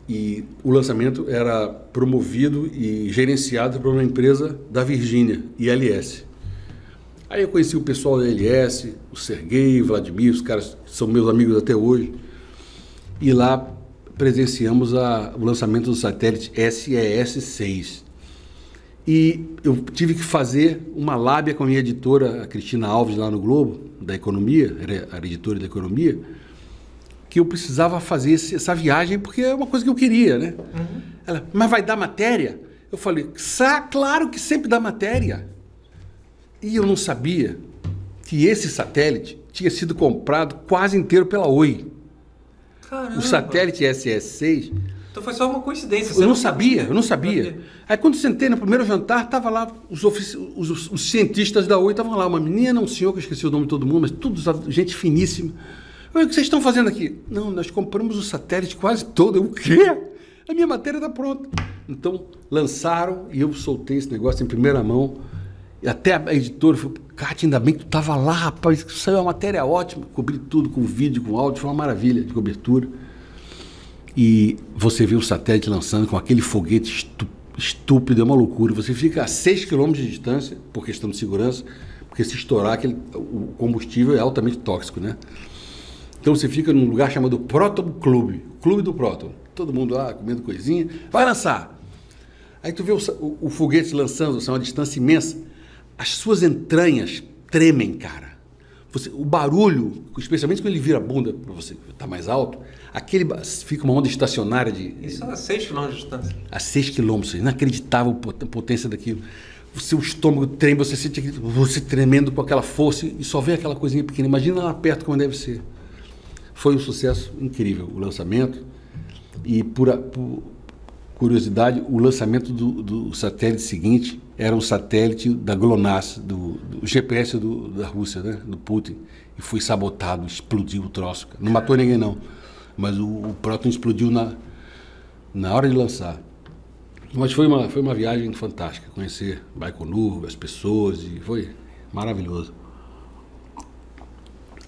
E o lançamento era promovido e gerenciado por uma empresa da Virgínia, ILS. Aí eu conheci o pessoal da ILS, o Sergei, o Vladimir, os caras que são meus amigos até hoje. E lá presenciamos o lançamento do satélite SES-6. E eu tive que fazer uma lábia com a minha editora, a Cristina Alves, lá no Globo, da Economia, era a editora da Economia, que eu precisava fazer essa viagem porque é uma coisa que eu queria, né? Uhum. Ela, mas vai dar matéria? Eu falei, claro que sempre dá matéria. E eu não sabia que esse satélite tinha sido comprado quase inteiro pela Oi. Caramba. O satélite SES-6... Então foi só uma coincidência. Eu não sabia. Aí quando sentei no primeiro jantar, estavam lá os cientistas da Oi, estavam lá, uma menina, um senhor, que eu esqueci o nome de todo mundo, mas tudo gente finíssima. O que vocês estão fazendo aqui? Não, nós compramos o satélite quase todo. O quê? A minha matéria está pronta. Então lançaram e eu soltei esse negócio em primeira mão. E até a editora falou, Cátia, ainda bem que tu estava lá, rapaz, saiu uma matéria ótima. Cobri tudo com vídeo, com áudio, foi uma maravilha de cobertura. E você vê o satélite lançando com aquele foguete estúpido, é uma loucura. Você fica a 6 km de distância, por questão de segurança, porque se estourar, o combustível é altamente tóxico, né? Então você fica num lugar chamado Proton Club, Clube do Proton. Todo mundo lá comendo coisinha, vai lançar. Aí tu vê o foguete lançando, a uma distância imensa, as suas entranhas tremem, cara. O barulho, especialmente quando ele vira a bunda para você estar mais alto, fica uma onda estacionária de... Isso a 6 km de distância. A 6 km, inacreditável a potência daquilo. O seu estômago treme, você sente você tremendo com aquela força e só vê aquela coisinha pequena. Imagina lá perto como deve ser. Foi um sucesso incrível o lançamento. E por curiosidade, o lançamento do satélite seguinte era um satélite da GLONASS, do GPS da Rússia, né? Do Putin. E foi sabotado, explodiu o troço. Não matou ninguém, não. Mas o Proton explodiu na hora de lançar. Mas foi uma viagem fantástica, conhecer Baikonur, as pessoas, e foi maravilhoso.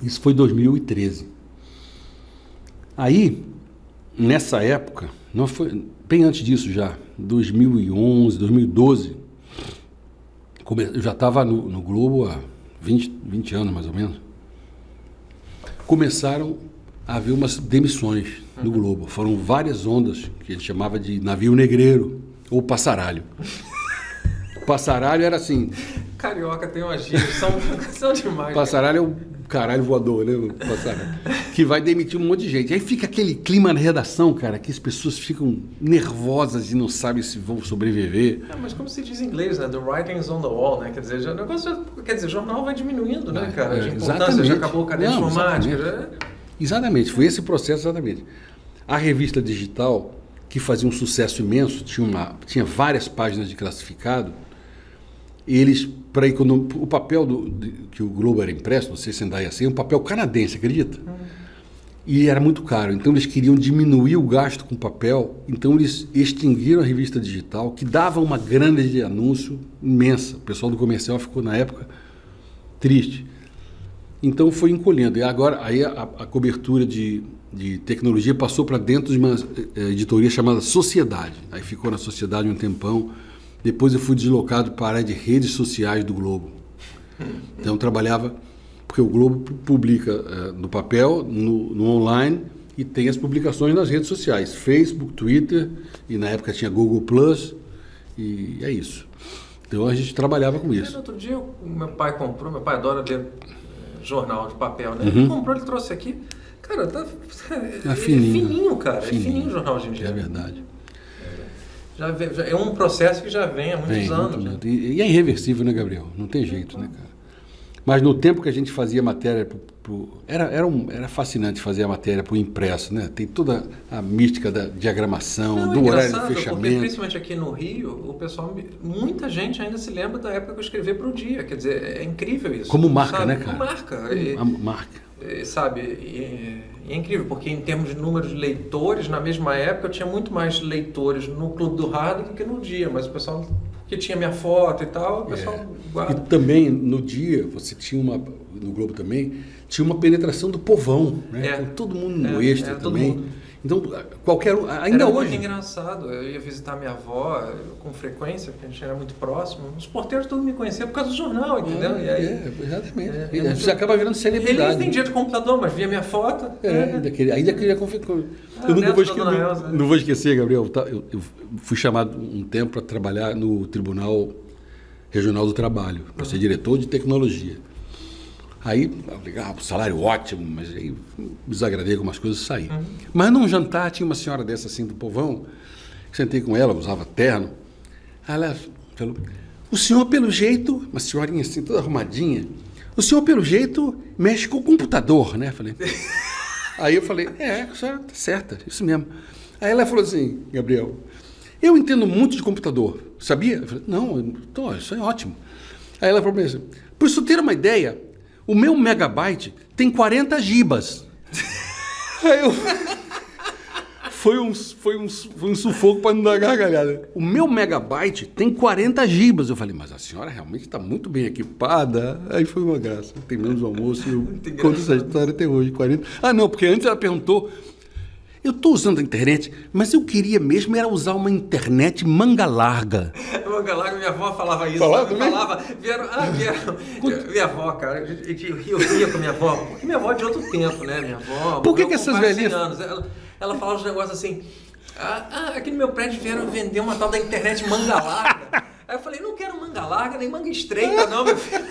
Isso foi em 2013. Aí, nessa época, bem antes disso já, 2011, 2012, eu já estava no Globo há 20 anos mais ou menos, começaram a haver umas demissões no Globo. Foram várias ondas que a gente chamava de navio negreiro ou passaralho. Passaralho era assim... Carioca tem uma gíria, são demais. Passaralho é o caralho voador, né? O passaralho. Que vai demitir um monte de gente. Aí fica aquele clima na redação, cara, que as pessoas ficam nervosas e não sabem se vão sobreviver. Mas como se diz em inglês, né? The writing's on the wall, né? Quer dizer, o jornal vai diminuindo, né, cara? De importância, exatamente. já acabou a cadeia informática. Exatamente, foi esse processo exatamente. A revista digital, que fazia um sucesso imenso, tinha várias páginas de classificado, eles, o papel que o Globo era impresso, não sei se ainda é assim, um papel canadense, acredita? E era muito caro, então eles queriam diminuir o gasto com papel, então eles extinguiram a revista digital, que dava uma grana de anúncio imensa. O pessoal do comercial ficou, na época, triste. Então foi encolhendo. E agora aí a cobertura de tecnologia passou para dentro de uma editoria chamada Sociedade. Aí ficou na Sociedade um tempão. Depois eu fui deslocado para a área de redes sociais do Globo. Então eu trabalhava, porque o Globo publica no papel, no online, e tem as publicações nas redes sociais, Facebook, Twitter, e na época tinha Google+, e é isso. Então a gente trabalhava com isso. Outro dia meu pai adora ler jornal de papel, né? Ele comprou, ele trouxe aqui. Cara, é fininho, cara. É fininho o jornal hoje em dia. É verdade. É um processo que já vem há muitos anos. Né? E é irreversível, né, Gabriel? Não tem jeito, né, cara? Mas no tempo que a gente fazia matéria era fascinante fazer a matéria para o impresso, né? Tem toda a mística da diagramação, do horário de fechamento. Porque, principalmente aqui no Rio, o pessoal, muita gente ainda se lembra da época que eu escrevi para o Dia. Quer dizer, é incrível isso. Como marca, sabe? né, cara? Como marca. A marca. Sabe, e é incrível, porque em termos de número de leitores, na mesma época eu tinha muito mais leitores no Clube do Rádio do que no Dia, mas o pessoal, que tinha minha foto e tal, o pessoal guarda. E também no Dia, você tinha no Globo também, tinha uma penetração do povão, né? Com todo mundo no extra também. Então, qualquer um, ainda era hoje... Era muito engraçado, eu ia visitar minha avó com frequência, porque a gente era muito próximo, os porteiros todos me conheciam por causa do jornal, entendeu? E aí, exatamente. Você acaba virando celebridade. Ele entendia de computador, mas via minha foto. Ainda queria configurar. Eu não vou esquecer, Gabriel, eu fui chamado um tempo para trabalhar no Tribunal Regional do Trabalho, para ser diretor de tecnologia. Aí, salário ótimo, mas aí desagradei algumas coisas e saí. Mas num jantar tinha uma senhora dessa assim do povão, sentei com ela, usava terno. Aí ela falou, o senhor pelo jeito, uma senhorinha assim, toda arrumadinha, o senhor pelo jeito mexe com o computador, né? Aí eu falei, a senhora tá certa, isso mesmo. Aí ela falou assim, Gabriel, eu entendo muito de computador, sabia? Eu falei, não, então, isso é ótimo. Aí ela falou assim, para você ter uma ideia, o meu megabyte tem 40 gibas. Aí eu... Foi um sufoco para não dar gargalhada. O meu megabyte tem 40 gibas. Eu falei, mas a senhora realmente está muito bem equipada. Aí foi uma graça. Terminamos o almoço e eu conto essa história até hoje. 40... Ah, não, porque antes ela perguntou... Eu estou usando a internet, mas eu queria mesmo era usar uma internet manga larga. Manga larga, minha avó falava isso. Vieram. Minha avó, cara, eu ria com minha avó. Porque minha avó é de outro tempo, né? Minha avó. Por que essas velhinhas... Ela falava uns negócios assim. Aqui no meu prédio vieram vender uma tal da internet manga larga. Aí eu falei, não quero manga larga, nem manga estreita, não, meu filho.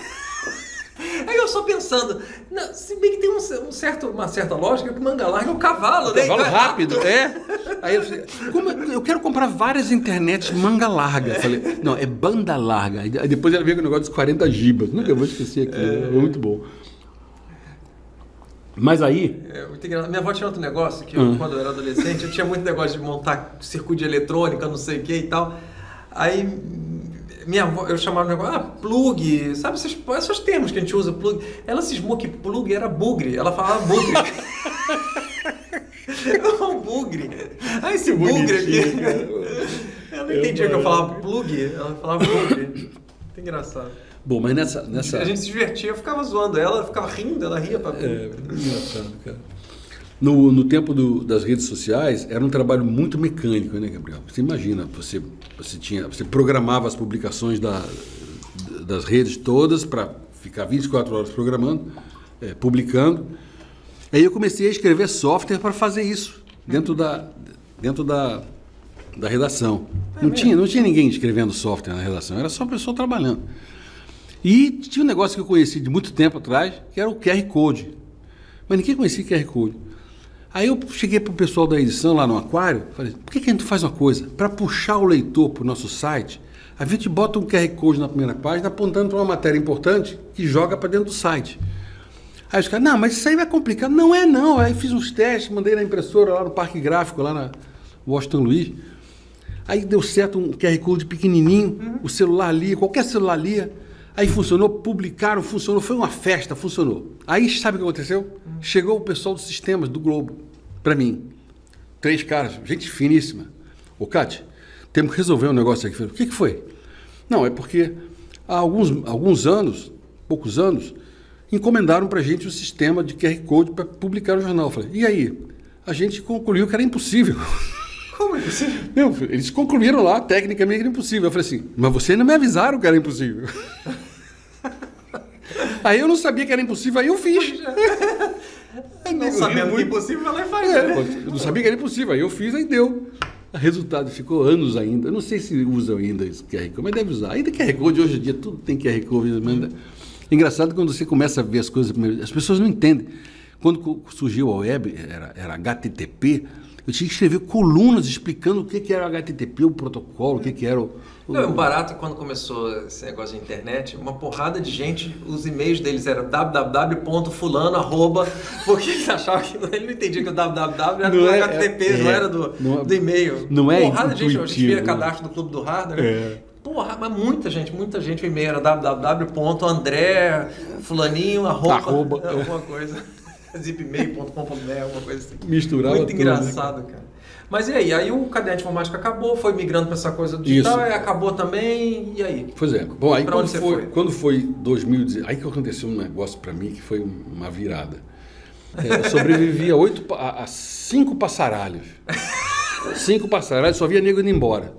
Aí eu só pensando, se bem que tem uma certa lógica que manga larga é o cavalo, né? Cavalo rápido, Aí eu falei, eu quero comprar várias internets manga larga. Eu falei, não, é banda larga. Aí depois ela veio com o negócio dos 40 gibas. Nunca vou esquecer aquilo, é muito bom. Mas aí... Minha avó tinha outro negócio, que quando eu era adolescente, eu tinha muito negócio de montar circuito de eletrônica, não sei o que e tal. Aí... Minha avó, eu chamava o negócio, plug, sabe esses termos que a gente usa, plug. Ela cismou que plug era bugre, ela falava bugre. Um bugre. Esse bugre aqui. Ela não entendia que eu falava plug, ela falava bugre. Muito engraçado. Bom, mas nessa... A gente se divertia, eu ficava zoando ela ficava rindo, ela ria pra engraçado, cara. No tempo das redes sociais, era um trabalho muito mecânico, né, Gabriel? Você imagina, você programava as publicações das redes todas para ficar 24 horas programando, publicando. Aí eu comecei a escrever software para fazer isso dentro da redação. Não tinha ninguém escrevendo software na redação, era só a pessoa trabalhando. E tinha um negócio que eu conheci de muito tempo atrás, que era o QR Code. Mas ninguém conhecia QR Code. Aí eu cheguei para o pessoal da edição lá no Aquário, falei, por que a gente faz uma coisa? Para puxar o leitor para o nosso site, a gente bota um QR Code na primeira página apontando para uma matéria importante que joga para dentro do site. Aí os caras, não, mas isso aí vai complicar. Não é não. Aí fiz uns testes, mandei na impressora lá no Parque Gráfico, lá na Washington Luiz. Aí deu certo um QR Code pequenininho, o celular lia, qualquer celular lia. Aí funcionou, publicaram, funcionou, foi uma festa, funcionou. Aí sabe o que aconteceu? Chegou o pessoal dos sistemas do Globo para mim. 3 caras, gente finíssima. Ô, Cátia, temos que resolver um negócio aqui. O que foi? Não, é porque há alguns anos, poucos anos, encomendaram para a gente o sistema de QR Code para publicar no jornal. Eu falei, e aí? A gente concluiu que era impossível. Como é impossível? Não, eles concluíram lá, tecnicamente era impossível. Eu falei assim, mas vocês não me avisaram que era impossível. Aí eu não sabia que era impossível, aí eu fiz. Não sabendo que é impossível, vai lá e faz. Eu não sabia que era impossível, aí eu fiz, aí deu. O resultado ficou anos ainda. Eu não sei se usam ainda esse QR Code, mas deve usar. Ainda QR Code, hoje em dia, tudo tem QR Code. Engraçado quando você começa a ver as coisas, as pessoas não entendem. Quando surgiu a web, era HTTP, eu tinha que escrever colunas explicando o que era o HTTP, o protocolo, o que era o... Não, o barato, quando começou esse negócio de internet, uma porrada de gente, os e-mails deles eram www.fulano, porque eles achavam que ele não entendia que o www era do HTTP, não era do e-mail. Não é porrada de gente, a gente via né? cadastro do Clube do Hardware. Porra, mas muita gente, o e-mail era www.andré, fulaninho, alguma coisa. zipmail.com.br, alguma coisa assim. Misturava muito tudo, engraçado, né, cara. Mas e aí? Aí o caderno de informática acabou, foi migrando para essa coisa digital, aí acabou também, e aí? Pois é. Bom, aí quando foi 2010, aí que aconteceu um negócio para mim que foi uma virada. Eu sobrevivi a 5 passaralhos. 5 passaralhos, só via nego indo embora.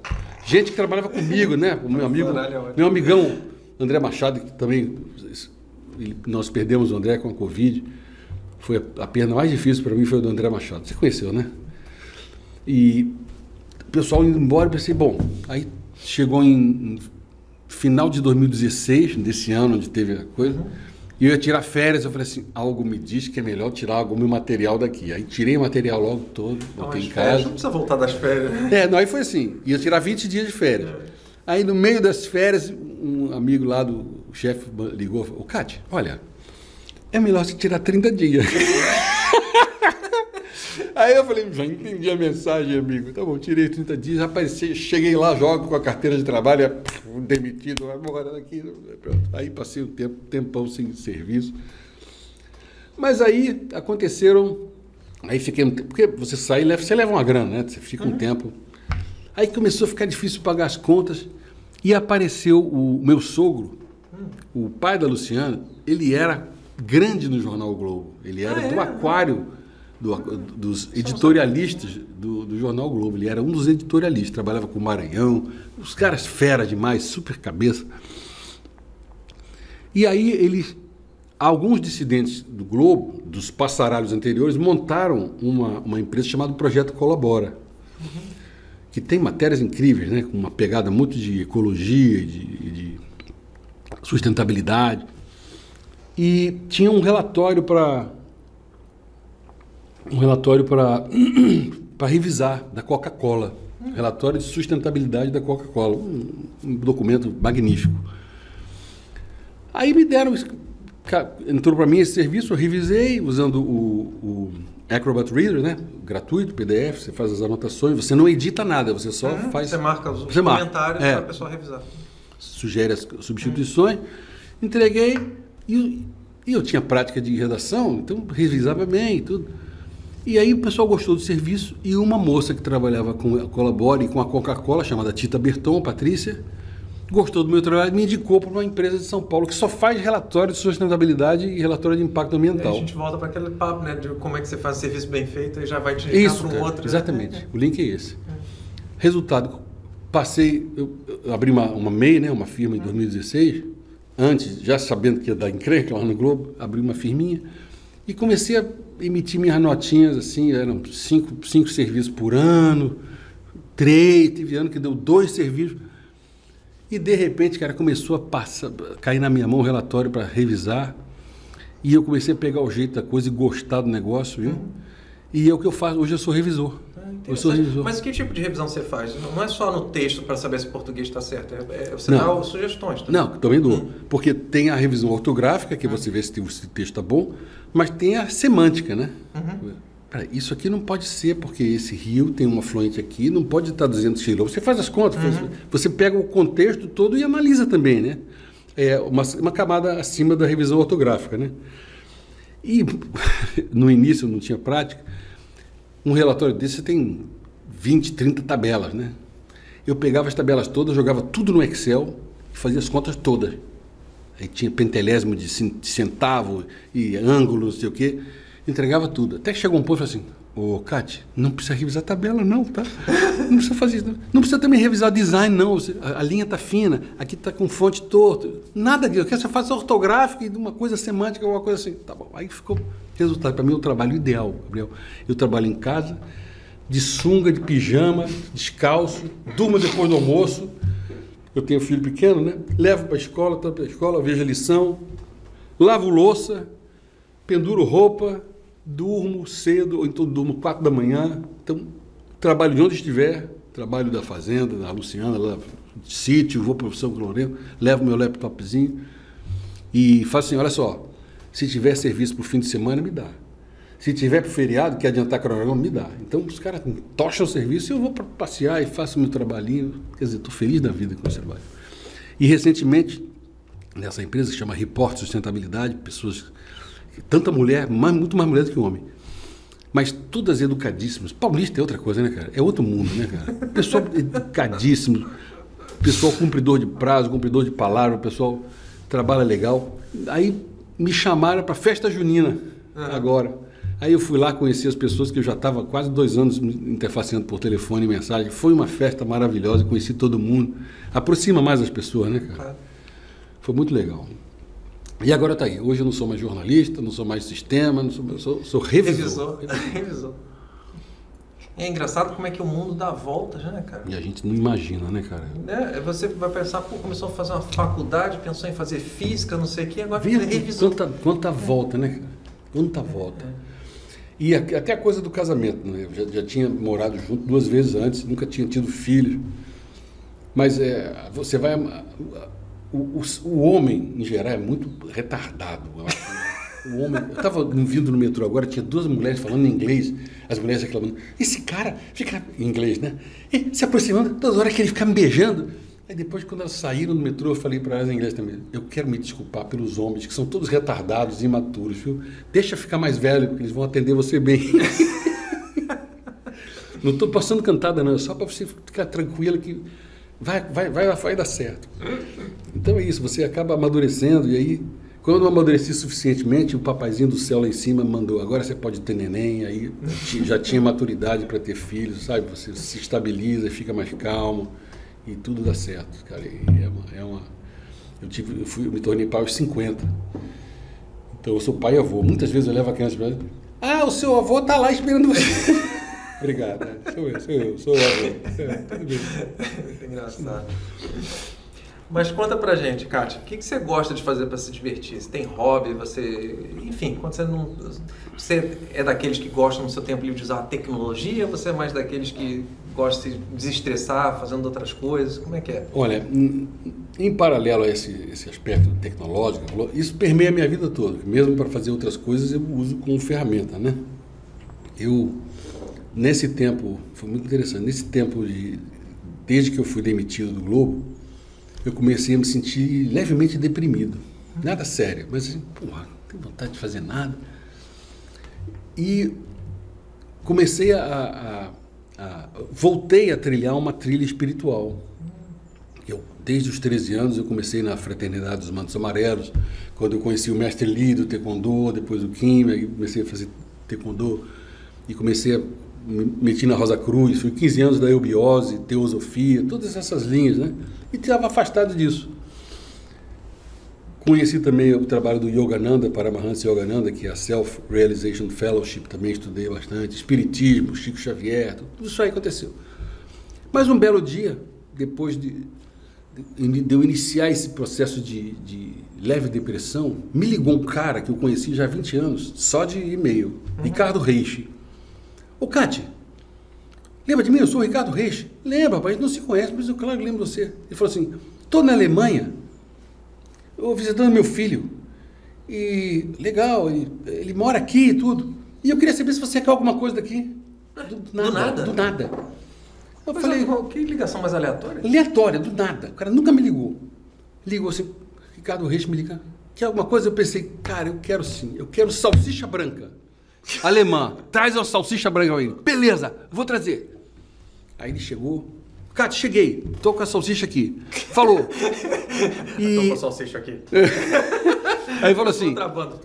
Gente que trabalhava comigo, né? O meu amigão André Machado, que também nós perdemos o André com a Covid. Foi a perda mais difícil para mim, foi o do André Machado. Você conheceu, né? E o pessoal indo embora, eu pensei, bom, aí chegou em final de 2016, desse ano onde teve a coisa, e eu ia tirar férias, eu falei assim, algo me diz que é melhor tirar algum material daqui. Aí tirei o material logo todo, botei em casa. Não precisa voltar das férias. Não, aí foi assim, ia tirar 20 dias de férias. Aí no meio das férias, um amigo lá do chefe ligou e falou, Cátia, olha, é melhor você tirar 30 dias. Aí eu falei, já entendi a mensagem, amigo. Tá bom, tirei 30 dias, apareci, cheguei lá, jogo com a carteira de trabalho, demitido, vai embora daqui. Pronto. Aí passei um tempão sem serviço. Mas aí aconteceram, aí fiquei um tempo, porque você sai, você leva uma grana, né? Você fica um tempo. Aí começou a ficar difícil pagar as contas e apareceu o meu sogro, o pai da Luciana, ele era grande no Jornal o Globo. Ele era do Aquário, dos editorialistas do Jornal o Globo. Ele era um dos editorialistas, trabalhava com o Maranhão, os caras fera demais, super cabeça. E aí alguns dissidentes do Globo, dos passaralhos anteriores, montaram uma empresa chamada Projeto Colabora, que tem matérias incríveis, né, com uma pegada muito de ecologia, de sustentabilidade. E tinha um relatório para revisar da Coca-Cola, relatório de sustentabilidade da Coca-Cola, um documento magnífico. Aí me deram, entrou para mim esse serviço, eu revisei usando o Acrobat Reader, né, gratuito, PDF, você faz as anotações, você não edita nada, você só faz... Você marca os comentários para a pessoa revisar. Sugere as substituições, entreguei e eu tinha prática de redação, então revisava bem e tudo. E aí o pessoal gostou do serviço e uma moça que trabalhava com a Colabora e com a Coca-Cola, chamada Tita Berton, Patrícia, gostou do meu trabalho e me indicou para uma empresa de São Paulo que só faz relatório de sustentabilidade e relatório de impacto ambiental. A gente volta para aquele papo, né, de como é que você faz um serviço bem feito e já vai te indicar para um outro. Exatamente, Né? O link é esse. Resultado, eu abri uma MEI, né, uma firma em 2016, antes, já sabendo que ia dar encrenca lá no Globo, abri uma firminha e comecei a emitir minhas notinhas, assim, eram 5 serviços por ano, 3, teve ano que deu 2 serviços. E de repente, cara, começou a cair na minha mão o relatório para revisar. E eu comecei a pegar o jeito da coisa e gostar do negócio, viu? E é o que eu faço. Hoje eu sou revisor. Eu sou revisor. Mas que tipo de revisão você faz? Não é só no texto para saber se o português está certo. Você dá sugestões também. Não, também dou. Porque tem a revisão ortográfica, que você vê se o texto está bom, mas tem a semântica, né? Pera, isso aqui não pode ser, porque esse rio tem um afluente aqui, não pode estar 200 quilômetros. Você faz as contas, você pega o contexto todo e analisa também, né? É uma camada acima da revisão ortográfica, né? E no início eu não tinha prática. Um relatório desse tem 20, 30 tabelas, né? Eu pegava as tabelas todas, jogava tudo no Excel e fazia as contas todas. Aí tinha pentelésimo de centavo e ângulo, não sei o quê. Entregava tudo. Até que chegou um ponto e falou assim, Cátia, não precisa revisar a tabela não, tá? Não precisa fazer isso. Não precisa também revisar o design não. A linha está fina, aqui está com fonte torta. Nada disso. Eu quero que você faça ortográfica e uma coisa semântica, alguma coisa assim. Tá bom. Aí ficou resultado. Para mim é o trabalho ideal, Gabriel. Eu trabalho em casa, de sunga, de pijama, descalço, durmo depois do almoço. Eu tenho filho pequeno, né? Levo para a escola, vejo a lição, lavo louça, penduro roupa, durmo cedo, ou então durmo 4 da manhã. Então, trabalho de onde estiver, trabalho da fazenda, da Luciana, lá, de sítio, vou para o São Lourenço, levo meu laptopzinho e faço assim, olha só, se tiver serviço para o fim de semana, me dá. Se tiver para o feriado, quer adiantar cronograma, me dá. Então, os caras tocham o serviço e eu vou para passear e faço meu trabalhinho. Quer dizer, estou feliz da vida com esse trabalho. E, recentemente, nessa empresa que chama Report Sustentabilidade, pessoas, tanta mulher, muito mais mulher do que homem, mas todas educadíssimas. Paulista é outra coisa, né, cara? É outro mundo, né, cara? Pessoal educadíssimo, pessoal cumpridor de prazo, cumpridor de palavra, pessoal trabalha legal. Aí me chamaram para a festa junina agora. Aí eu fui lá conhecer as pessoas que eu já estava quase 2 anos interfaceando por telefone e mensagem. Foi uma festa maravilhosa, conheci todo mundo. Aproxima mais as pessoas, né, cara? Foi muito legal. E agora tá aí. Hoje eu não sou mais jornalista, não sou mais sistema, sou revisor. Revisor. É engraçado como é que o mundo dá voltas, né, cara? E a gente não imagina, né, cara? Você vai pensar, começou a fazer uma faculdade, pensou em fazer física, não sei o quê, agora Vê revisor. Quanta volta, né, cara? Quanta volta. E até a coisa do casamento, né? Eu já tinha morado junto 2 vezes antes, nunca tinha tido filho. Mas você vai... O homem, em geral, é muito retardado. O homem... Eu estava vindo no metrô agora, tinha 2 mulheres falando em inglês, as mulheres reclamando. Esse cara fica em inglês, né? E se aproximando, toda hora que ele ficar me beijando. Aí depois, quando elas saíram do metrô, eu falei para elas em inglês também. Eu quero me desculpar pelos homens, que são todos retardados e imaturos, viu? Deixa ficar mais velho, porque eles vão atender você bem. Não estou passando cantada, não. É só para você ficar tranquilo que vai dar certo. Então é isso, você acaba amadurecendo. E aí, quando eu amadureci suficientemente, o papaizinho do céu lá em cima mandou, agora você pode ter neném. Aí já tinha maturidade para ter filhos, sabe? Você se estabiliza, fica mais calmo. E tudo dá certo, cara. Eu me tornei pai aos 50. Então eu sou pai e avô. Muitas vezes eu levo a criança para o seu avô está lá esperando você. Obrigado. Sou o avô. Tudo bem. Engraçado. Mas conta pra gente, Cátia, o que você gosta de fazer para se divertir? Você tem hobby? Enfim, quando você não... Você é daqueles que gostam no seu tempo livre de usar a tecnologia? Ou você é mais daqueles que gostam de se desestressar fazendo outras coisas? Como é que é? Olha, em paralelo a esse aspecto tecnológico, isso permeia a minha vida toda. Mesmo para fazer outras coisas, eu uso como ferramenta, né? Nesse tempo, foi muito interessante, desde que eu fui demitido do Globo, eu comecei a me sentir levemente deprimido. Nada sério, mas assim, porra, não tenho vontade de fazer nada. E comecei voltei a trilhar uma trilha espiritual. Desde os 13 anos, eu comecei na Fraternidade dos Mantos Amarelos, quando eu conheci o mestre Lee do Taekwondo, depois o Kim, aí comecei a fazer Taekwondo e comecei a me meti na Rosa Cruz, fui 15 anos da eubiose, teosofia, todas essas linhas, né? E estava afastado disso. Conheci também o trabalho do Yogananda, Paramahansa Yogananda, que é a Self-Realization Fellowship, também estudei bastante, Espiritismo, Chico Xavier, tudo isso aí aconteceu. Mas um belo dia, depois de eu iniciar esse processo de leve depressão, me ligou um cara que eu conheci já há 20 anos, só de e-mail, Ricardo Reich. Ô, Cátia, lembra de mim? Eu sou o Ricardo Reich. Lembra, rapaz, a gente não se conhece, mas eu claro que lembro de você. Ele falou assim, estou na Alemanha, eu visitando meu filho, e legal, ele mora aqui e tudo, e eu queria saber se você quer alguma coisa daqui. Do nada? Do nada. Eu Mas falei, que ligação mais aleatória? Aleatória, do nada. O cara nunca me ligou. Ligou assim, Ricardo Reich me liga. Quer alguma coisa? Eu pensei, cara, eu quero sim. Eu quero salsicha branca. Alemã, traz uma salsicha branca aí. Beleza, vou trazer. Aí ele chegou. Cátia, cheguei. Tô com a salsicha aqui. Falou. Tô com a salsicha aqui. Aí falou assim,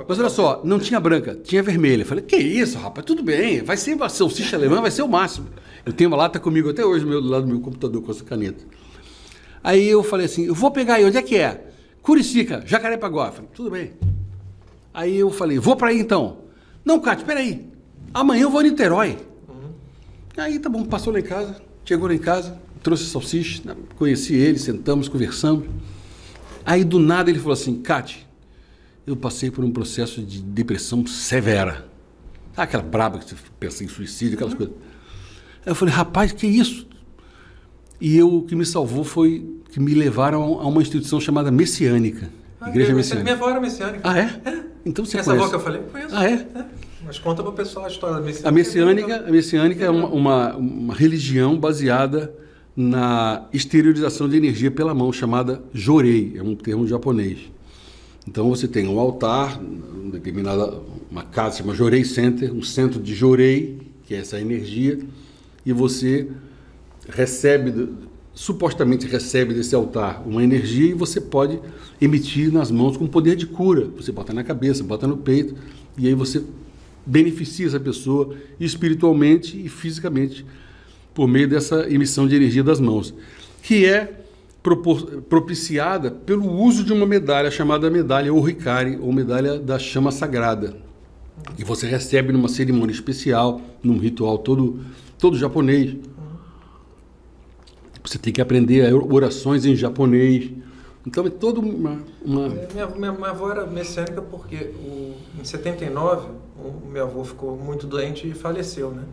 mas olha só, não tinha branca, tinha vermelha. Falei, que isso, rapaz, tudo bem, vai ser uma salsicha alemã, vai ser o máximo. Eu tenho uma lata comigo até hoje do lado do meu computador com essa caneta. Aí eu falei assim, eu vou pegar aí, onde é que é? Curicica, Jacarepaguá. Falei, tudo bem. Aí eu falei, vou para aí então. Não, Cátia, espera aí, amanhã eu vou a Niterói. Aí tá bom, passou lá em casa, chegou lá em casa, trouxe salsicha, conheci ele, sentamos, conversamos. Aí do nada ele falou assim, Cátia, eu passei por um processo de depressão severa. Aquela braba que você pensa em suicídio, aquelas coisas. Aí eu falei, rapaz, que isso? E o que me salvou foi que me levaram a uma instituição chamada Messiânica. Igreja Messiânica. Minha avó era messiânica. Ah, é? Então você essa conhece. avó que eu falei? Conheço. Ah, é? Mas conta para o pessoal a história da messiânica. A messiânica é uma religião baseada na exteriorização de energia pela mão, chamada Jorei, é um termo japonês. Então você tem um altar, uma casa chama Jorei Center, um centro de Jorei, que é essa energia, e você supostamente recebe desse altar uma energia e você pode emitir nas mãos com poder de cura. Você bota na cabeça, bota no peito, e aí você beneficia essa pessoa espiritualmente e fisicamente por meio dessa emissão de energia das mãos, que é propiciada pelo uso de uma medalha chamada medalha Ohikari, ou medalha da chama sagrada, que você recebe numa cerimônia especial, num ritual todo japonês. Você tem que aprender orações em japonês. Então é toda uma... Minha avó era messiânica porque em 79 meu avô ficou muito doente e faleceu, né?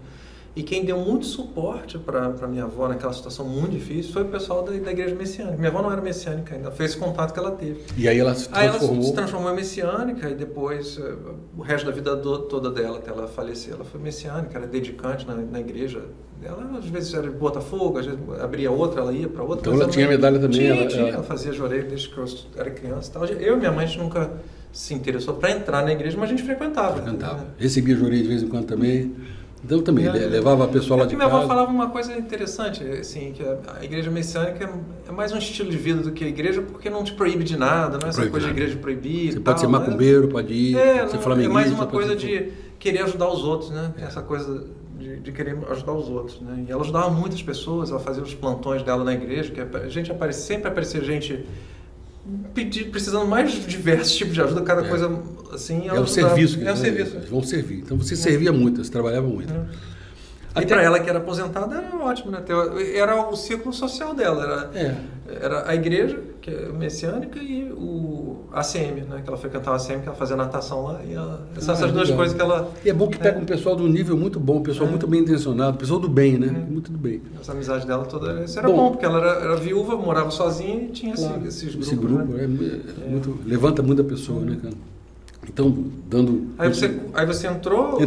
E quem deu muito suporte para minha avó naquela situação muito difícil foi o pessoal da igreja messiânica. Minha avó não era messiânica ainda, foi esse contato que ela teve. E aí ela se transformou? Ela se transformou em messiânica e depois, o resto da vida toda dela, até ela falecer, ela foi messiânica, era dedicante na igreja. Ela às vezes era de Botafogo, às vezes abria outra, ela ia para outra. Então ela tinha medalha também? Ela fazia joelho desde que eu era criança e tal. Eu e minha mãe, a gente nunca se interessou para entrar na igreja, mas a gente frequentava. Né? Recebia joelho de vez em quando também? Então também, levava a pessoa lá de casa. Minha avó falava uma coisa interessante, assim, que a igreja messiânica é mais um estilo de vida do que a igreja, porque não te proíbe de nada, não é essa coisa de igreja proibir. Você pode ser macumbeiro, pode ir, ser flamenguista. É mais uma coisa de querer ajudar os outros, né? Essa coisa de querer ajudar os outros, né? E ela ajudava muitas pessoas, ela fazia os plantões dela na igreja, que a gente sempre aparecia gente precisando mais de diversos tipos de ajuda, cada coisa assim. É o serviço. É o serviço. Eles vão servir. Então você servia muito, você trabalhava muito. E para ela que era aposentada era ótimo, né? Era o círculo social dela, era a igreja, que é messiânica, e o ACM, né? Que ela frequentava a ACM, que ela fazia natação lá, e essas duas coisas que ela... E é bom que pega um pessoal de um nível muito bom, um pessoal muito bem intencionado, pessoal do bem, né? Muito do bem. Essa amizade dela toda, isso era bom, porque ela era viúva, morava sozinha e tinha esses grupos. Esse grupo, né? Levanta muita pessoa, né, cara? Então, dando... Aí você entrou,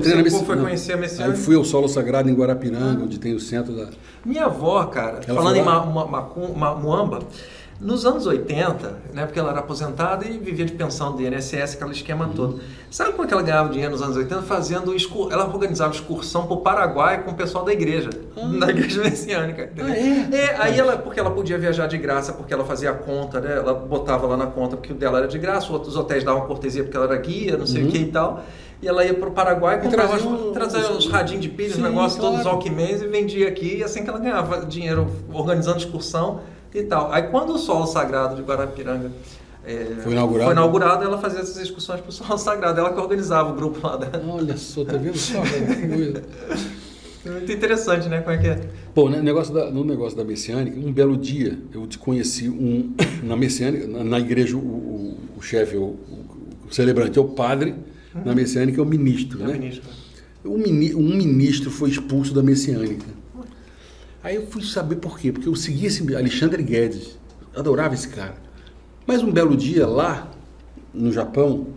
foi conhecer a messiânica? Aí fui ao Solo Sagrado em Guarapiranga, onde tem o centro da... Minha avó, cara, falando em Muamba, Nos anos 80, né, porque ela era aposentada e vivia de pensão do INSS, aquele esquema todo. Sabe como é que ela ganhava dinheiro nos anos 80? Ela organizava excursão para o Paraguai com o pessoal da igreja messiânica. Porque ela podia viajar de graça, porque ela fazia a conta, né, ela botava lá na conta porque o dela era de graça, os hotéis davam cortesia porque ela era guia, não sei o que e tal. E ela ia para o Paraguai, trazia uns radinhos de pilha, os negócios todos alquimês e vendia aqui, e assim que ela ganhava dinheiro organizando excursão e tal. Aí quando o Solo Sagrado de Guarapiranga foi inaugurado, ela fazia essas excursões para o Solo Sagrado, ela que organizava o grupo lá dela. Olha só, tá vendo só? Muito interessante, né? Como é que é? Bom, no negócio da Messiânica, um belo dia eu te conheci na Messiânica, na igreja, o chefe, o celebrante é o padre, na Messiânica é o ministro, né? Ministro. Um ministro foi expulso da Messiânica. Aí eu fui saber por quê, porque eu segui esse Alexandre Guedes, adorava esse cara. Mas um belo dia lá, no Japão,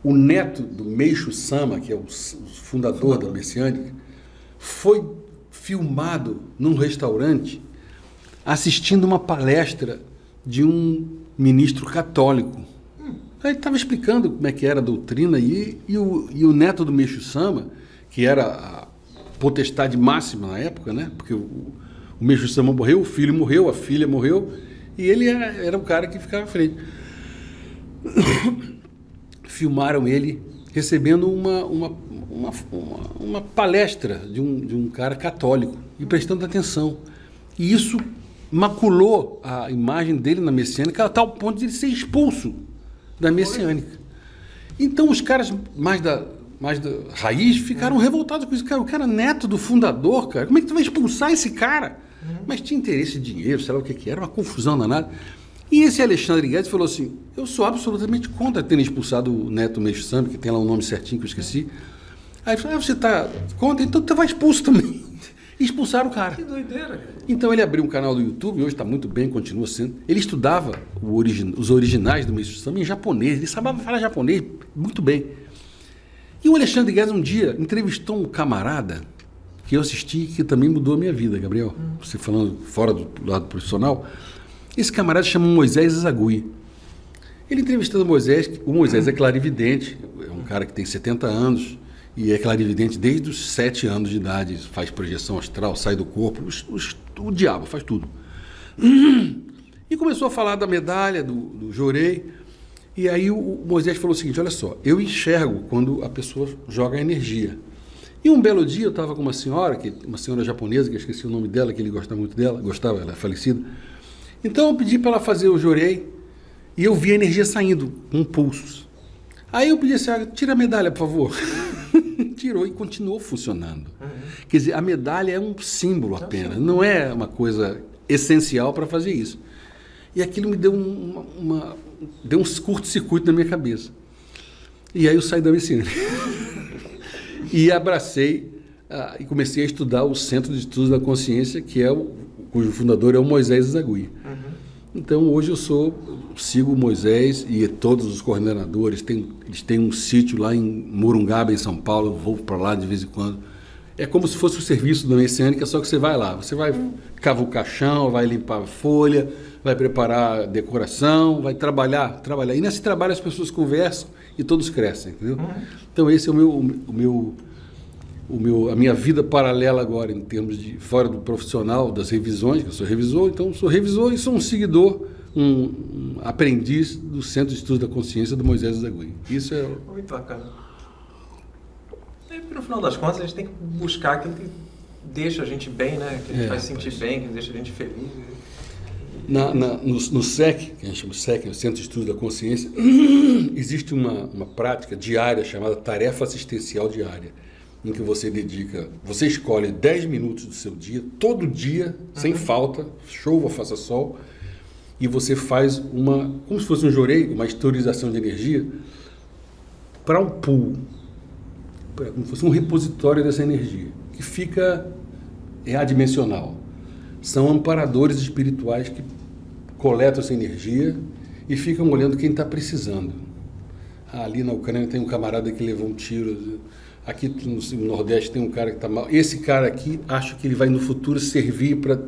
o neto do Meishu Sama, que é o fundador da Messiânica, foi filmado num restaurante assistindo uma palestra de um ministro católico. Aí ele estava explicando como é que era a doutrina e o neto do Meishu Sama, que era a potestade máxima na época, né? Porque o Meishu Sama morreu, o filho morreu, a filha morreu, e ele era o cara que ficava à frente. Filmaram ele recebendo uma palestra de um cara católico e prestando atenção. E isso maculou a imagem dele na Messiânica a tal ponto de ele ser expulso da Messiânica. Então os caras mais da raiz ficaram revoltados com isso. Cara, o cara é neto do fundador, cara. Como é que tu vai expulsar esse cara? Mas tinha interesse em dinheiro, sei lá o que era, uma confusão danada. E esse Alexandre Guedes falou assim, eu sou absolutamente contra terem expulsado o neto Meishu Sama, que tem lá um nome certinho que eu esqueci. Aí ele falou, você está contra? Então tu vai expulso também. E expulsaram o cara. Que doideira. Então ele abriu um canal do YouTube, hoje está muito bem, continua sendo. Ele estudava os originais do Meishu Sama em japonês, ele sabia falar japonês muito bem. E o Alexandre Guedes um dia entrevistou um camarada que eu assisti, que também mudou a minha vida, Gabriel. Você falando fora do lado profissional. Esse camarada se chama Moisés Ezagui. Ele entrevistando o Moisés é clarividente, é um cara que tem 70 anos e é clarividente desde os 7 anos de idade, faz projeção astral, sai do corpo, o diabo faz tudo. E começou a falar da medalha, do Jorei, e aí o Moisés falou o seguinte, olha só, eu enxergo quando a pessoa joga energia. E um belo dia eu estava com uma senhora japonesa, que eu esqueci o nome dela, que ele gosta muito dela, ela é falecida. Então eu pedi para ela fazer o Jorei e eu vi a energia saindo com pulsos. Aí eu pedi assim, tira a medalha, por favor. Tirou e continuou funcionando. Quer dizer, a medalha é um símbolo apenas, não é uma coisa essencial para fazer isso. E aquilo me deu deu um curto-circuito na minha cabeça. E aí eu saí da medicina. E abracei e comecei a estudar o Centro de Estudos da Consciência, cujo fundador é o Moisés Ezagui. Então hoje eu sigo o Moisés e todos os coordenadores, eles têm um sítio lá em Morungaba, em São Paulo, eu vou para lá de vez em quando. É como se fosse o serviço da Messiânica, só que você vai lá, você vai cavucar chão, vai limpar a folha, vai preparar decoração, vai trabalhar. E nesse trabalho as pessoas conversam e todos crescem, entendeu? Então esse é a minha vida paralela agora, em termos de fora do profissional, das revisões, que eu sou revisor, então sou revisor e sou um seguidor, um aprendiz do Centro de Estudos da Consciência do Moisés Ezagui. Isso é... Muito bacana. E no final das contas a gente tem que buscar aquilo que deixa a gente bem, né? Que a gente vai se sentir bem, que deixa a gente feliz. No SEC, que a gente chama SEC, o Centro de Estudos da Consciência, existe uma prática diária chamada tarefa assistencial diária, em que você escolhe 10 minutos do seu dia, todo dia, sem falta, chova, faça sol, e você faz como se fosse um jorei, uma esterilização de energia, para um pool, como se fosse um repositório dessa energia, que é adimensional. São amparadores espirituais que coletam essa energia e ficam olhando quem está precisando. Ali na Ucrânia tem um camarada que levou um tiro. Aqui no Nordeste tem um cara que está mal. Esse cara aqui, acho que ele vai no futuro servir para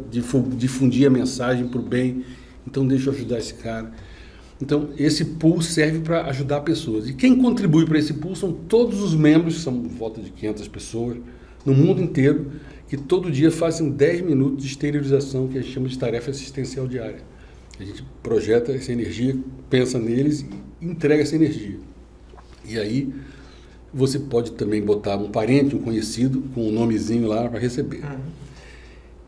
difundir a mensagem para o bem então deixa eu ajudar esse cara. Então, esse pool serve para ajudar pessoas. E quem contribui para esse pool são todos os membros, são por volta de 500 pessoas, no mundo inteiro, que todo dia fazem 10 minutos de esterilização, que a gente chama de tarefa assistencial diária. A gente projeta essa energia, pensa neles e entrega essa energia. E aí, você pode também botar um parente, um conhecido, com um nomezinho lá para receber.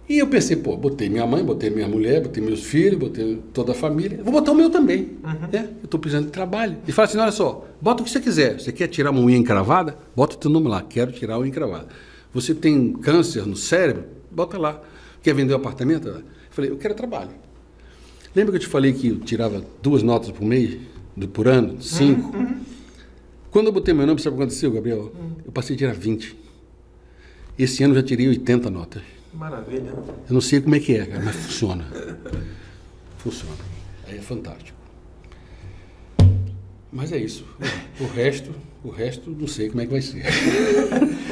E eu pensei, pô, botei minha mãe, botei minha mulher, botei meus filhos, botei toda a família, vou botar o meu também. Né? Eu estou precisando de trabalho. E fala assim, olha só, bota o que você quiser. Você quer tirar uma unha encravada? Bota o teu nome lá, quero tirar a unha encravada. Você tem câncer no cérebro? Bota lá. Quer vender um apartamento? Eu falei, eu quero trabalho. Lembra que eu te falei que eu tirava 2 notas por mês, por ano, 5? Quando eu botei meu nome, sabe o que aconteceu, Gabriel? Eu passei a tirar 20. Esse ano eu já tirei 80 notas. Maravilha. Eu não sei como é que é, cara, mas funciona. Funciona. Aí é fantástico. Mas é isso. O resto não sei como é que vai ser.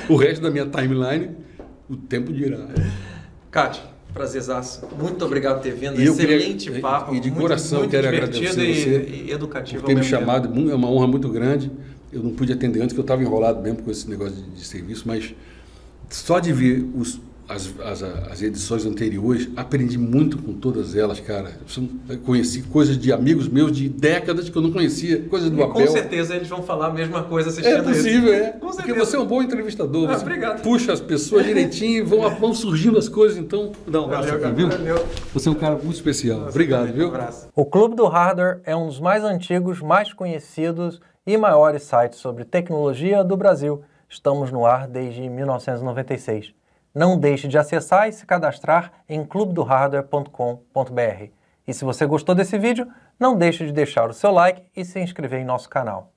O resto da minha timeline, o tempo dirá. Cátia, prazerzaço. Muito obrigado por ter vindo. Excelente papo. E de coração muito quero agradecer você e educativo. Por ter me chamado. É uma honra muito grande. Eu não pude atender antes, porque eu estava enrolado mesmo com esse negócio de serviço, mas só de ver as edições anteriores, aprendi muito com todas elas, cara. Eu conheci coisas de amigos meus de décadas que eu não conhecia, coisas do Abel. Com certeza eles vão falar a mesma coisa assistindo isso. É possível, isso. é. Porque você é um bom entrevistador. Você obrigado. Puxa as pessoas direitinho e vão surgindo as coisas, então dá um abraço aqui, viu? Valeu. Você é um cara muito especial. Obrigado, também, viu? Um abraço. O Clube do Hardware é um dos mais antigos, mais conhecidos e maiores sites sobre tecnologia do Brasil. Estamos no ar desde 1996. Não deixe de acessar e se cadastrar em clubedohardware.com.br. E se você gostou desse vídeo, não deixe de deixar o seu like e se inscrever em nosso canal.